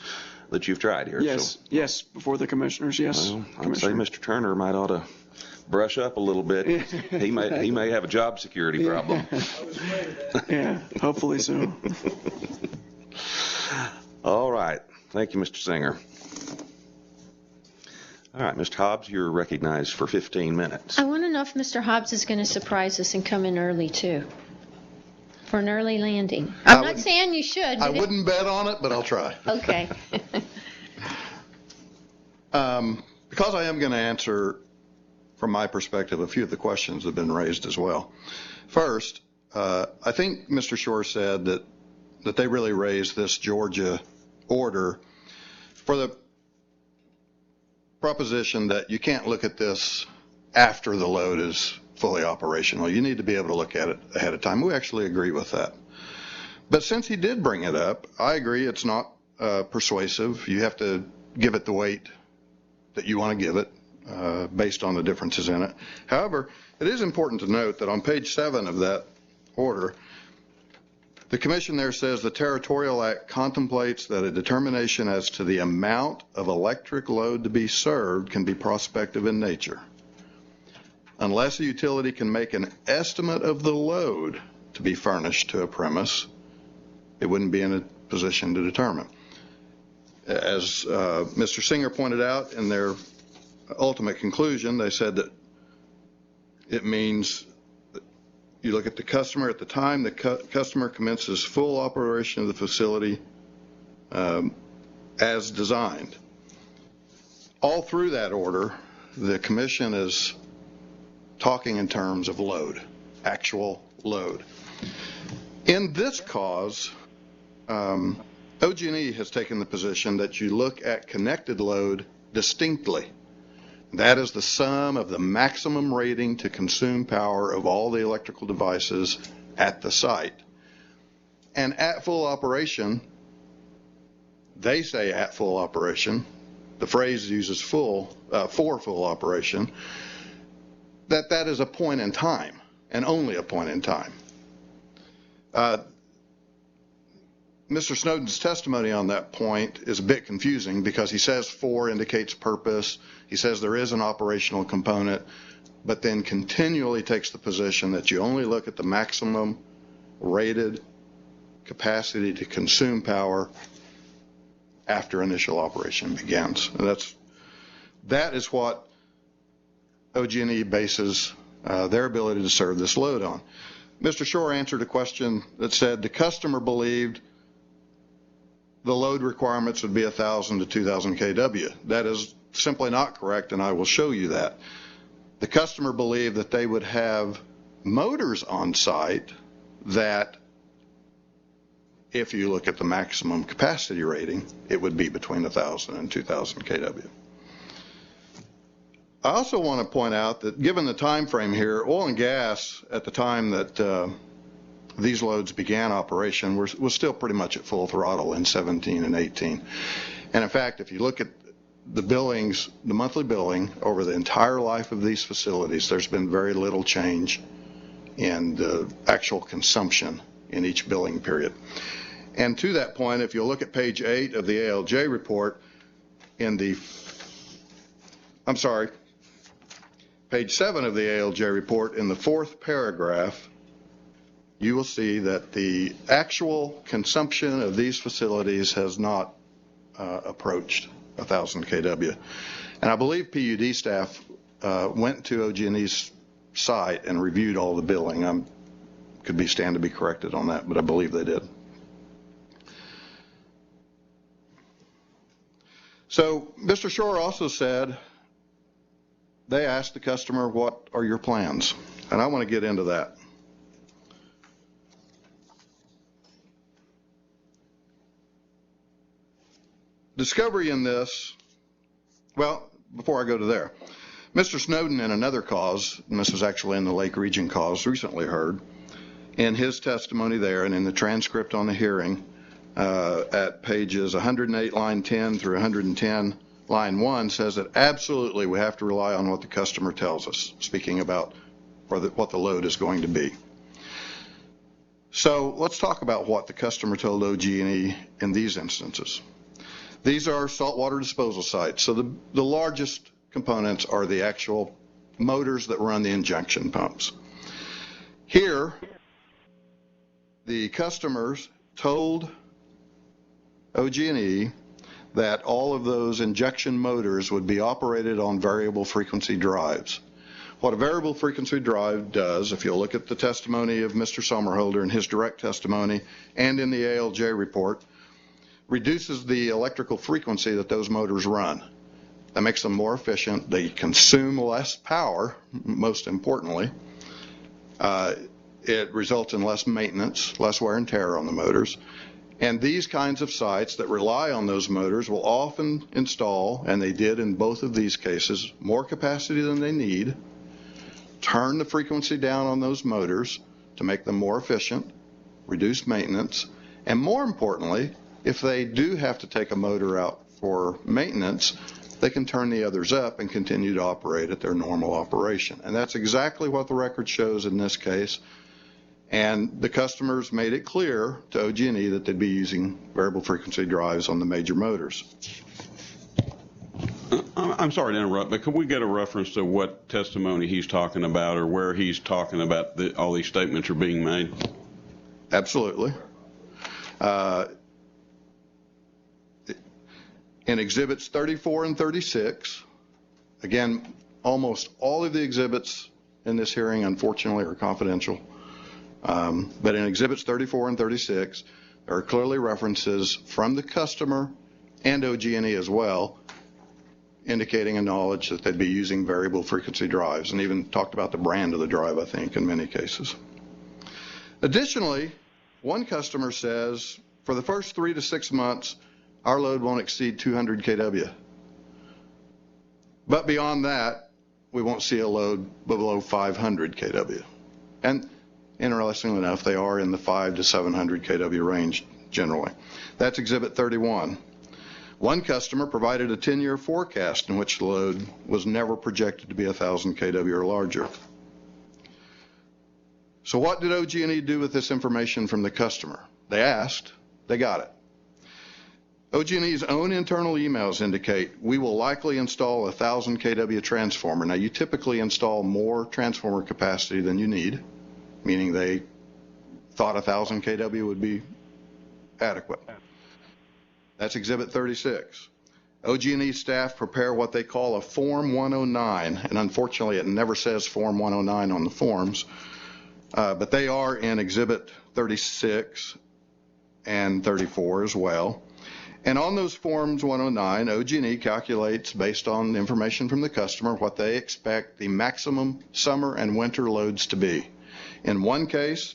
tried here. Yes. So, yes. Before the commissioners. Yes. well, I'd say Mr. Turner might ought to brush up a little bit. He may have a job security problem. Yeah. Hopefully so. All right. Thank you, Mr. Singer. All right, Mr. Hobbs, you're recognized for 15 minutes. I want to know if Mr. Hobbs is going to surprise us and come in early, too, for an early landing. I'm not saying you should. I wouldn't bet on it, but I'll try. Okay. Because I am going to answer, from my perspective, a few of the questions that have been raised as well. First, I think Mr. Shore said that they really raised this Georgia order for the proposition that you can't look at this after the load is fully operational. You need to be able to look at it ahead of time. We actually agree with that. But since he did bring it up, I agree it's not persuasive. You have to give it the weight that you want to give it based on the differences in it. However, it is important to note that on page 7 of that order, the commission there says the Territorial Act contemplates that a determination as to the amount of electric load to be served can be prospective in nature. Unless a utility can make an estimate of the load to be furnished to a premise, it wouldn't be in a position to determine. As Mr. Singer pointed out in their ultimate conclusion, they said that it means you look at the customer at the time the customer commences full operation of the facility as designed. All through that order, the commission is talking in terms of load, actual load. In this cause, the OG&E has taken the position that you look at connected load distinctly. That is the sum of the maximum rating to consume power of all the electrical devices at the site. And at full operation, they say at full operation, the phrase uses full, for full operation, that is a point in time, and only a point in time. Mr. Snowden's testimony on that point is a bit confusing because he says for indicates purpose. He says there is an operational component, but then continually takes the position that you only look at the maximum rated capacity to consume power after initial operation begins. And that is what OG&E bases their ability to serve this load on. Mr. Shore answered a question that said the customer believed the load requirements would be 1,000 to 2,000 kW. That is simply not correct, and I will show you that. The customer believed that they would have motors on site that, if you look at the maximum capacity rating, it would be between 1,000 and 2,000 kW. I also want to point out that given the time frame here, oil and gas at the time that these loads began operation was still pretty much at full throttle in 17 and 18. And in fact, if you look at the billings, the monthly billing over the entire life of these facilities, there's been very little change in the actual consumption in each billing period. And to that point, if you look at page 8 of the ALJ report, page 7 of the ALJ report, in the 4th paragraph, you will see that the actual consumption of these facilities has not approached 1,000 kW. And I believe PUD staff went to OG&E's site and reviewed all the billing. I could stand to be corrected on that, but I believe they did. So Mr. Shore also said they asked the customer, what are your plans? And I want to get into that. Discovery in this, well, before I go to there, Mr. Snowden in another cause, and this was actually in the Lake Region cause recently heard, in his testimony there and in the transcript on the hearing at pages 108 line 10 through 110 line 1 says that absolutely we have to rely on what the customer tells us, speaking about what the load is going to be. So let's talk about what the customer told OG&E in these instances. These are saltwater disposal sites. So the largest components are the actual motors that run the injection pumps. Here, the customers told OG&E that all of those injection motors would be operated on variable frequency drives. What a variable frequency drive does, if you'll look at the testimony of Mr. Sommerholder in his direct testimony and in the ALJ report, reduces the electrical frequency that those motors run. That makes them more efficient. They consume less power, most importantly. It results in less maintenance, less wear and tear on the motors. And these kinds of sites that rely on those motors will often install, and they did in both of these cases, more capacity than they need, turn the frequency down on those motors to make them more efficient, reduce maintenance, and more importantly, if they do have to take a motor out for maintenance, they can turn the others up and continue to operate at their normal operation. And that's exactly what the record shows in this case. And the customers made it clear to OG&E that they'd be using variable frequency drives on the major motors. I'm sorry to interrupt, but could we get a reference to what testimony he's talking about or where he's talking about all these statements are being made? Absolutely. In exhibits 34 and 36, again, almost all of the exhibits in this hearing, unfortunately, are confidential. But in exhibits 34 and 36, there are clearly references from the customer and OG&E as well, indicating a knowledge that they'd be using variable frequency drives, and even talked about the brand of the drive, I think, in many cases. Additionally, one customer says For the first 3 to 6 months, our load won't exceed 200 kW. But beyond that, we won't see a load below 500 kW. And interestingly enough, they are in the 5 to 700 kW range generally. That's Exhibit 31. One customer provided a 10-year forecast in which the load was never projected to be 1,000 kW or larger. So what did OG&E do with this information from the customer? They asked, they got it. OG&E's own internal emails indicate we will likely install a 1,000 kW transformer. Now, you typically install more transformer capacity than you need, meaning they thought 1,000 kW would be adequate. That's Exhibit 36. OG&E staff prepare what they call a Form 109, and unfortunately it never says Form 109 on the forms, but they are in Exhibit 36 and 34 as well. And on those Forms 109, OG&E calculates, based on information from the customer, what they expect the maximum summer and winter loads to be. In one case,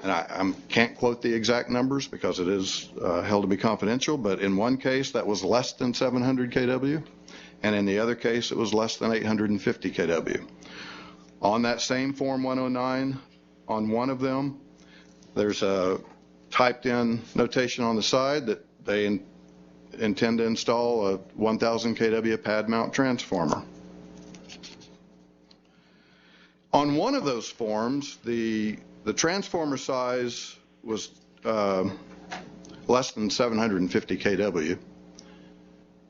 and I can't quote the exact numbers because it is held to be confidential, but in one case that was less than 700 kW, and in the other case it was less than 850 kW. On that same Form 109, on one of them, there's a typed in notation on the side that they intend to install a 1,000 kW pad mount transformer. On one of those forms, the transformer size was less than 750 kW,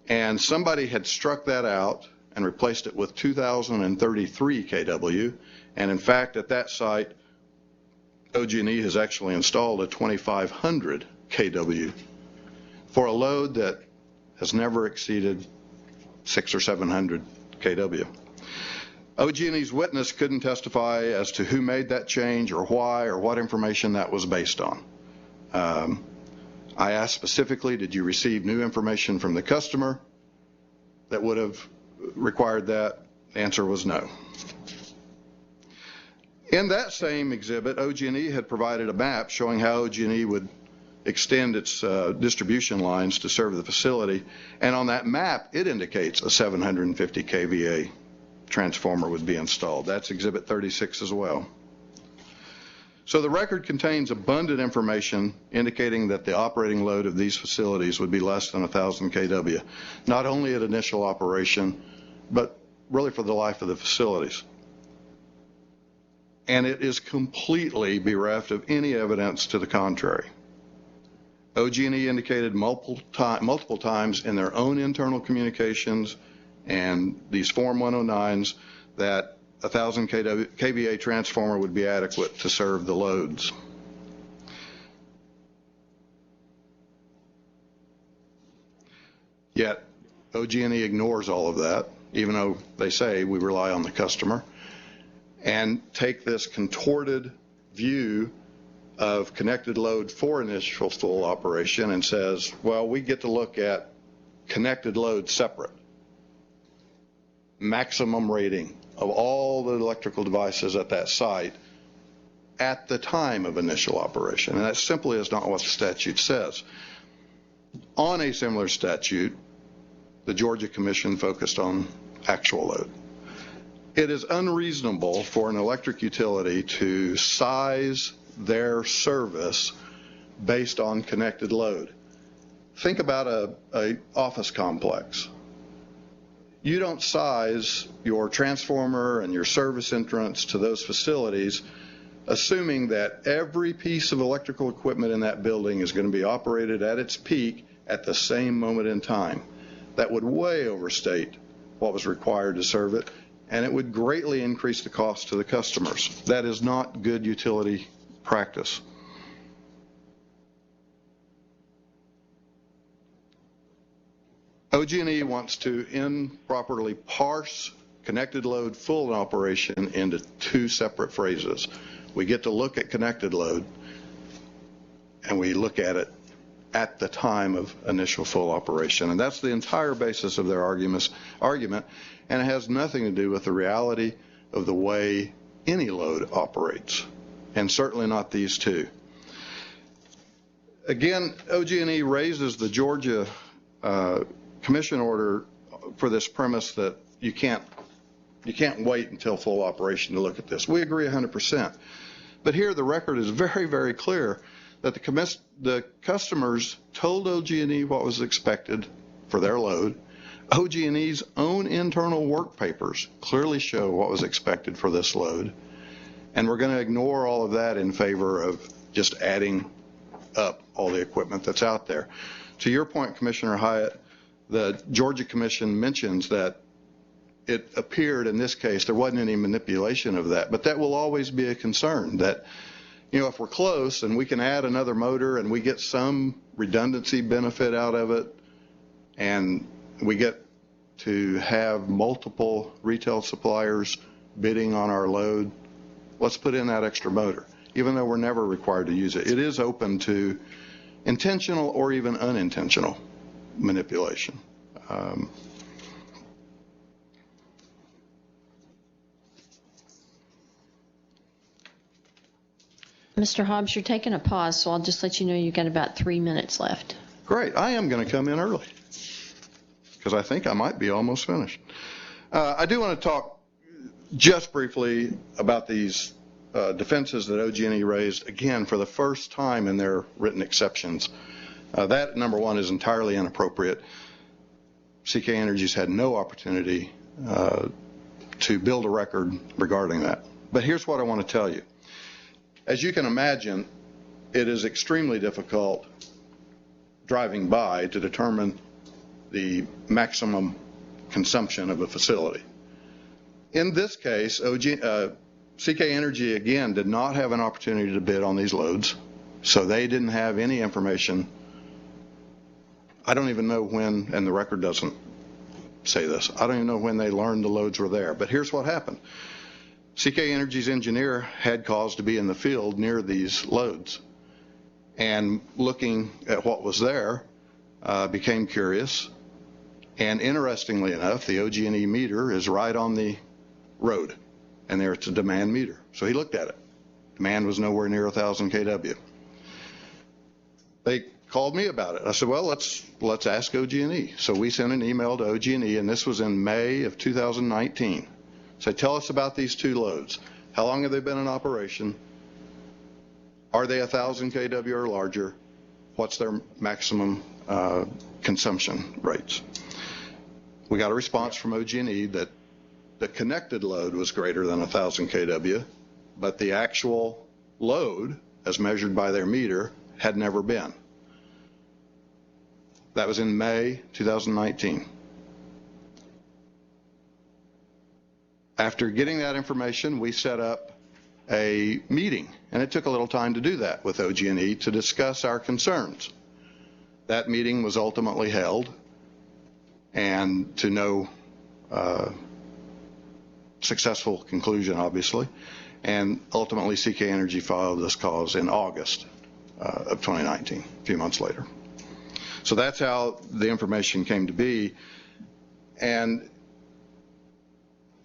and somebody had struck that out and replaced it with 2,033 kW, and in fact at that site OG&E has actually installed a 2,500 kW for a load that has never exceeded 600 or 700 kW. OG&E's witness couldn't testify as to who made that change or why or what information that was based on. I asked specifically, did you receive new information from the customer that would have required that? The answer was no. In that same exhibit, OG&E had provided a map showing how OG&E would extend its distribution lines to serve the facility, and on that map it indicates a 750 kVA transformer would be installed. That's Exhibit 36 as well. So the record contains abundant information indicating that the operating load of these facilities would be less than 1,000 kW, not only at initial operation, but really for the life of the facilities. And it is completely bereft of any evidence to the contrary. OG&E indicated multiple times in their own internal communications and these Form 109s that a 1,000 kVA transformer would be adequate to serve the loads. Yet OG&E ignores all of that, even though they say we rely on the customer, and take this contorted view of connected load for initial full operation and says, well, we get to look at connected load separate. Maximum rating of all the electrical devices at that site at the time of initial operation. And that simply is not what the statute says. On a similar statute, the Georgia Commission focused on actual load. It is unreasonable for an electric utility to size their service based on connected load. Think about an office complex. You don't size your transformer and your service entrance to those facilities assuming that every piece of electrical equipment in that building is going to be operated at its peak at the same moment in time. That would way overstate what was required to serve it, and it would greatly increase the cost to the customers. That is not good utility practice. OG&E wants to improperly parse connected load full in operation into two separate phrases. We get to look at connected load, and we look at it at the time of initial full operation. And that's the entire basis of their argument, and it has nothing to do with the reality of the way any load operates, and certainly not these two. Again, OG&E raises the Georgia commission order for this premise that you can't wait until full operation to look at this. We agree 100%. But here the record is very, very clear that the customers told OG&E what was expected for their load. OG&E's own internal work papers clearly show what was expected for this load. And we're going to ignore all of that in favor of just adding up all the equipment that's out there. To your point, Commissioner Hyatt, the Georgia Commission mentions that it appeared in this case there wasn't any manipulation of that, but that will always be a concern that, you know, if we're close and we can add another motor and we get some redundancy benefit out of it and we get to have multiple retail suppliers bidding on our load, let's put in that extra motor, even though we're never required to use it. It is open to intentional or even unintentional manipulation. Mr. Hobbs, you're taking a pause, so I'll just let you know you've got about 3 minutes left. Great. I am going to come in early because I think I might be almost finished. I do want to talk just briefly about these defenses that OG&E raised, again, for the first time in their written exceptions. That, number one, is entirely inappropriate. CK Energy's had no opportunity to build a record regarding that. But here's what I want to tell you. As you can imagine, it is extremely difficult driving by to determine the maximum consumption of a facility. In this case, CK Energy, again, did not have an opportunity to bid on these loads, so they didn't have any information. I don't even know when, and the record doesn't say this, I don't even know when they learned the loads were there, but here's what happened. CK Energy's engineer had cause to be in the field near these loads, and looking at what was there, became curious. And interestingly enough, the OG&E meter is right on the road, and there it's a demand meter. So he looked at it. Demand was nowhere near 1,000 kW. They called me about it. I said, well, let's ask OG&E. So we sent an email to OG&E, and this was in May of 2019. So tell us about these two loads. How long have they been in operation? Are they 1,000 kW or larger? What's their maximum consumption rates? We got a response from OG&E that the connected load was greater than 1,000 kW, but the actual load, as measured by their meter, had never been. That was in May 2019. After getting that information, we set up a meeting, and it took a little time to do that with OG&E to discuss our concerns. That meeting was ultimately held, and to no successful conclusion, obviously, and ultimately CK Energy filed this cause in August of 2019, a few months later. So that's how the information came to be. And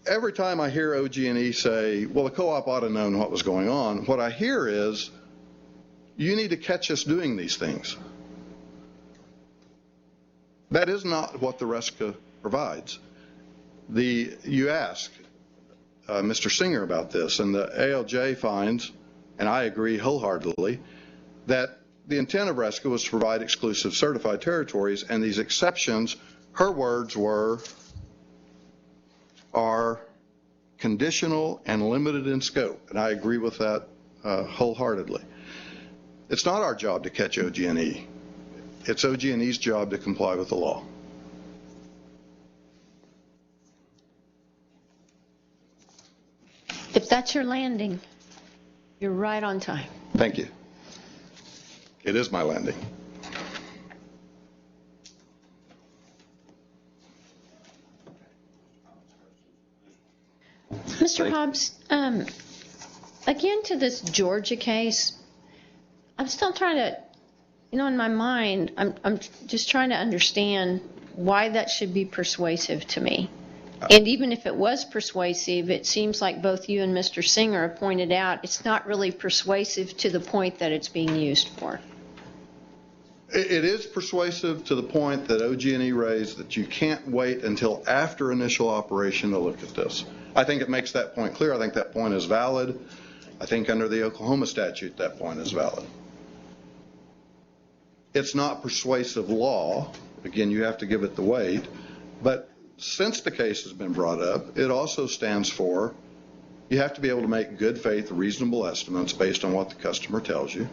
every time I hear OG&E say, well, the co-op ought to have known what was going on, what I hear is, you need to catch us doing these things. That is not what the RESCA provides. You ask Mr. Singer about this, and the ALJ finds, and I agree wholeheartedly, that the intent of RESCA was to provide exclusive certified territories, and these exceptions, her words were, are conditional and limited in scope, and I agree with that wholeheartedly. It's not our job to catch OG&E. It's OG&E's job to comply with the law. If that's your landing, you're right on time. Thank you. It is my landing. Mr. Hobbs, again to this Georgia case, I'm still trying to, in my mind, I'm just trying to understand why that should be persuasive to me. And even if it was persuasive, it seems like both you and Mr. Singer have pointed out it's not really persuasive to the point that it's being used for. It is persuasive to the point that OG&E raised that you can't wait until after initial operation to look at this. I think it makes that point clear. I think that point is valid. I think under the Oklahoma statute, that point is valid. It's not persuasive law. Again, you have to give it the weight. But since the case has been brought up, it also stands for you have to be able to make good faith, reasonable estimates based on what the customer tells you.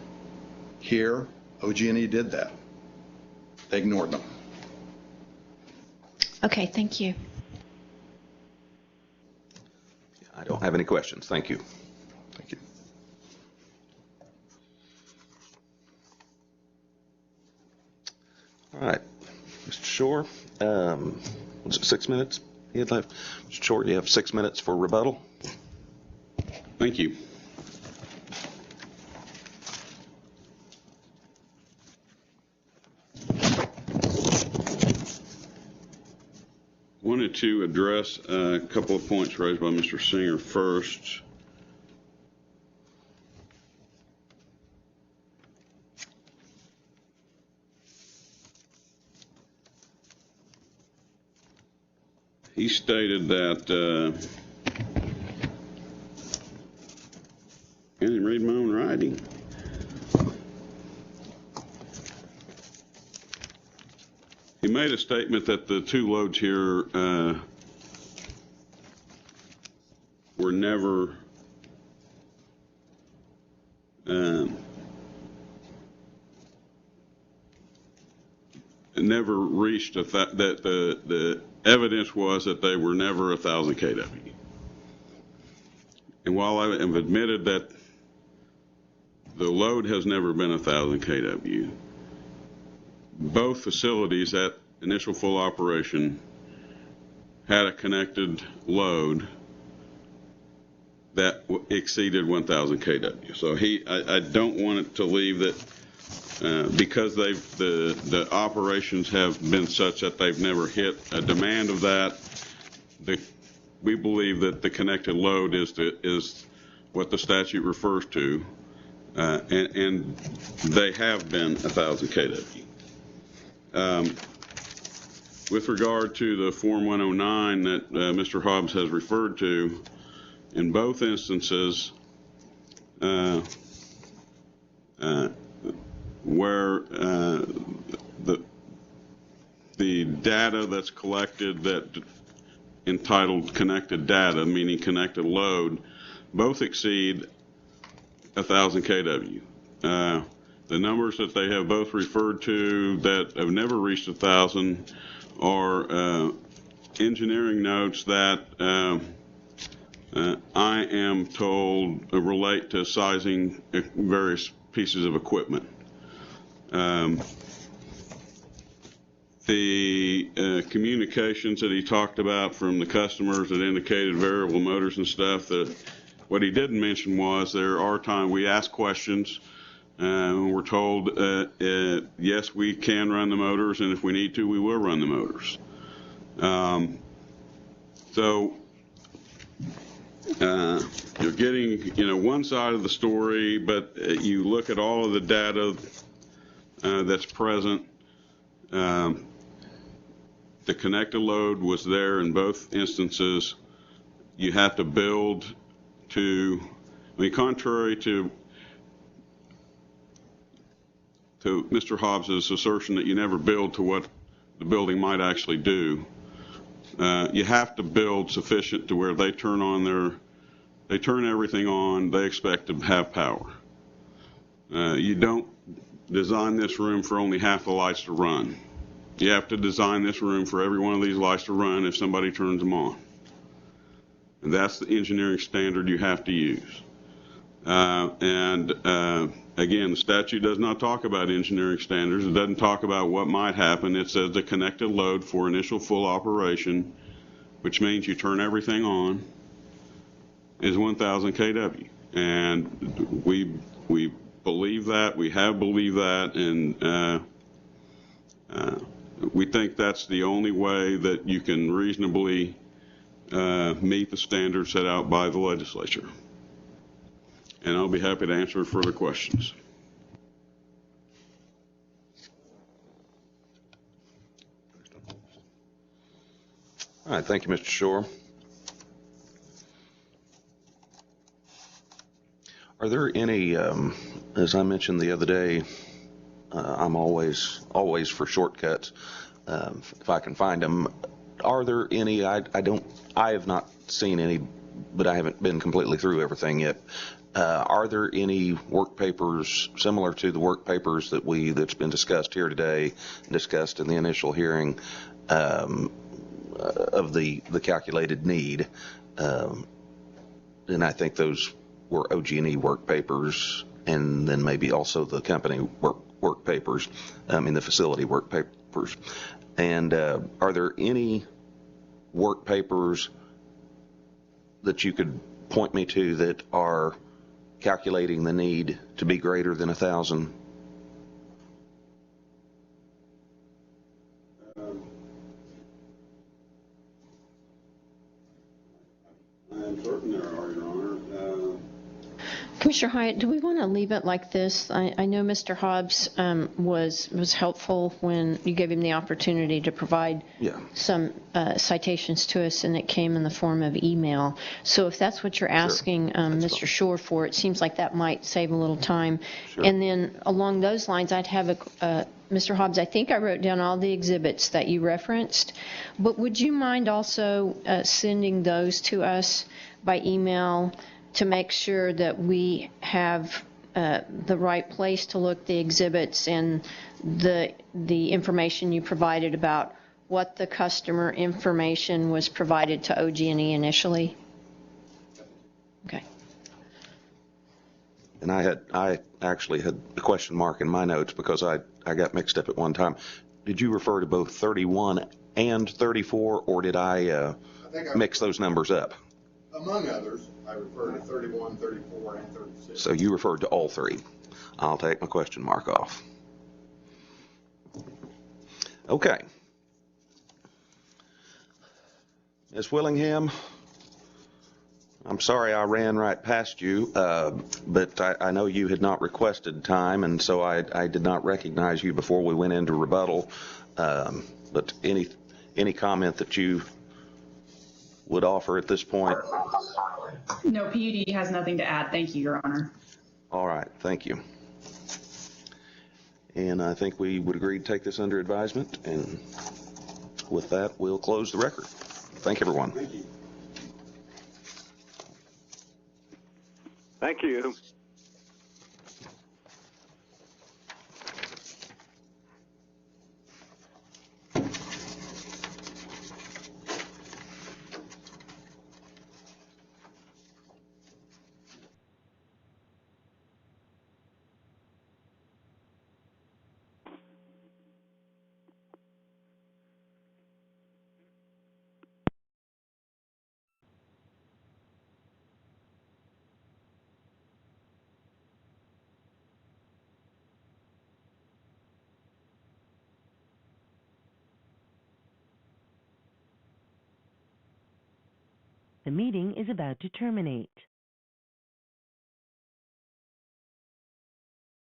Here, OG&E did that. They ignored them. Okay, thank you. I don't have any questions. Thank you. Thank you. All right. Mr. Shore, was it 6 minutes he had left? Mr. Shore, you have 6 minutes for rebuttal. Thank you. Wanted to address a couple of points raised by Mr. Singer first. He stated that I didn't read my own writing. He made a statement that the two loads here were never reached that the evidence was that they were never 1,000 kW. And while I have admitted that the load has never been 1,000 kW, both facilities at initial full operation had a connected load that exceeded 1,000 kW. So I don't want it to leave that because the operations have been such that they've never hit a demand of that. We believe that the connected load is what the statute refers to, and they have been 1,000 kW. With regard to the Form 109 that Mr. Hobbs has referred to, in both instances where the data that's collected that entitled connected data, meaning connected load, both exceed 1,000 kW. The numbers that they have both referred to that have never reached 1,000 are engineering notes that I am told relate to sizing various pieces of equipment. The communications that he talked about from the customers that indicated variable motors and stuff, that what he didn't mention was there are times we ask questions and we're told, yes, we can run the motors, and if we need to, we will run the motors. So you're getting, one side of the story, but you look at all of the data that's present. The connected load was there in both instances. You have to build to, contrary to Mr. Hobbs's assertion that you never build to what the building might actually do, you have to build sufficient to where they turn everything on, they expect to have power. You don't design this room for only half the lights to run. You have to design this room for every one of these lights to run if somebody turns them on. And that's the engineering standard you have to use. Again, the statute does not talk about engineering standards. It doesn't talk about what might happen. It says the connected load for initial full operation, which means you turn everything on, is 1,000 kW. And we believe that, we have believed that, and we think that's the only way that you can reasonably meet the standards set out by the legislature. And I'll be happy to answer further questions. All right, thank you, Mr. Shore. Are there any, as I mentioned the other day, I'm always for shortcuts, if I can find them. Are there any, I have not seen any, but I haven't been completely through everything yet. Are there any work papers similar to the work papers that's been discussed here today, discussed in the initial hearing, of the calculated need? And I think those were OG&E work papers, and then maybe also the company work papers, in the facility work papers. And are there any work papers that you could point me to that are calculating the need to be greater than 1,000? I'm certain there are, Your Honor. Commissioner Hyatt, do we want to leave it like this? I know Mr. Hobbs was helpful when you gave him the opportunity to provide some citations to us, and it came in the form of email. So if that's what you're asking Mr. Shore for, it seems like that might save a little time. Sure. And then along those lines, I'd have Mr. Hobbs, I think I wrote down all the exhibits that you referenced, but would you mind also sending those to us by email to make sure that we have the right place to look the exhibits and the information you provided about what the customer information was provided to OG&E initially? Okay. And I actually had a question mark in my notes because I got mixed up at one time. Did you refer to both 31 and 34, or did I mix those numbers up? Among others, I refer to 31, 34, and 36. So you referred to all three. I'll take my question mark off. Okay. Ms. Willingham, I'm sorry I ran right past you, but I know you had not requested time, and so I did not recognize you before we went into rebuttal. But any comment that you would offer at this point? No, PUD has nothing to add. Thank you, Your Honor. All right, thank you. And I think we would agree to take this under advisement, and with that, we'll close the record. Thank everyone. Thank you. Thank you. The meeting is about to terminate.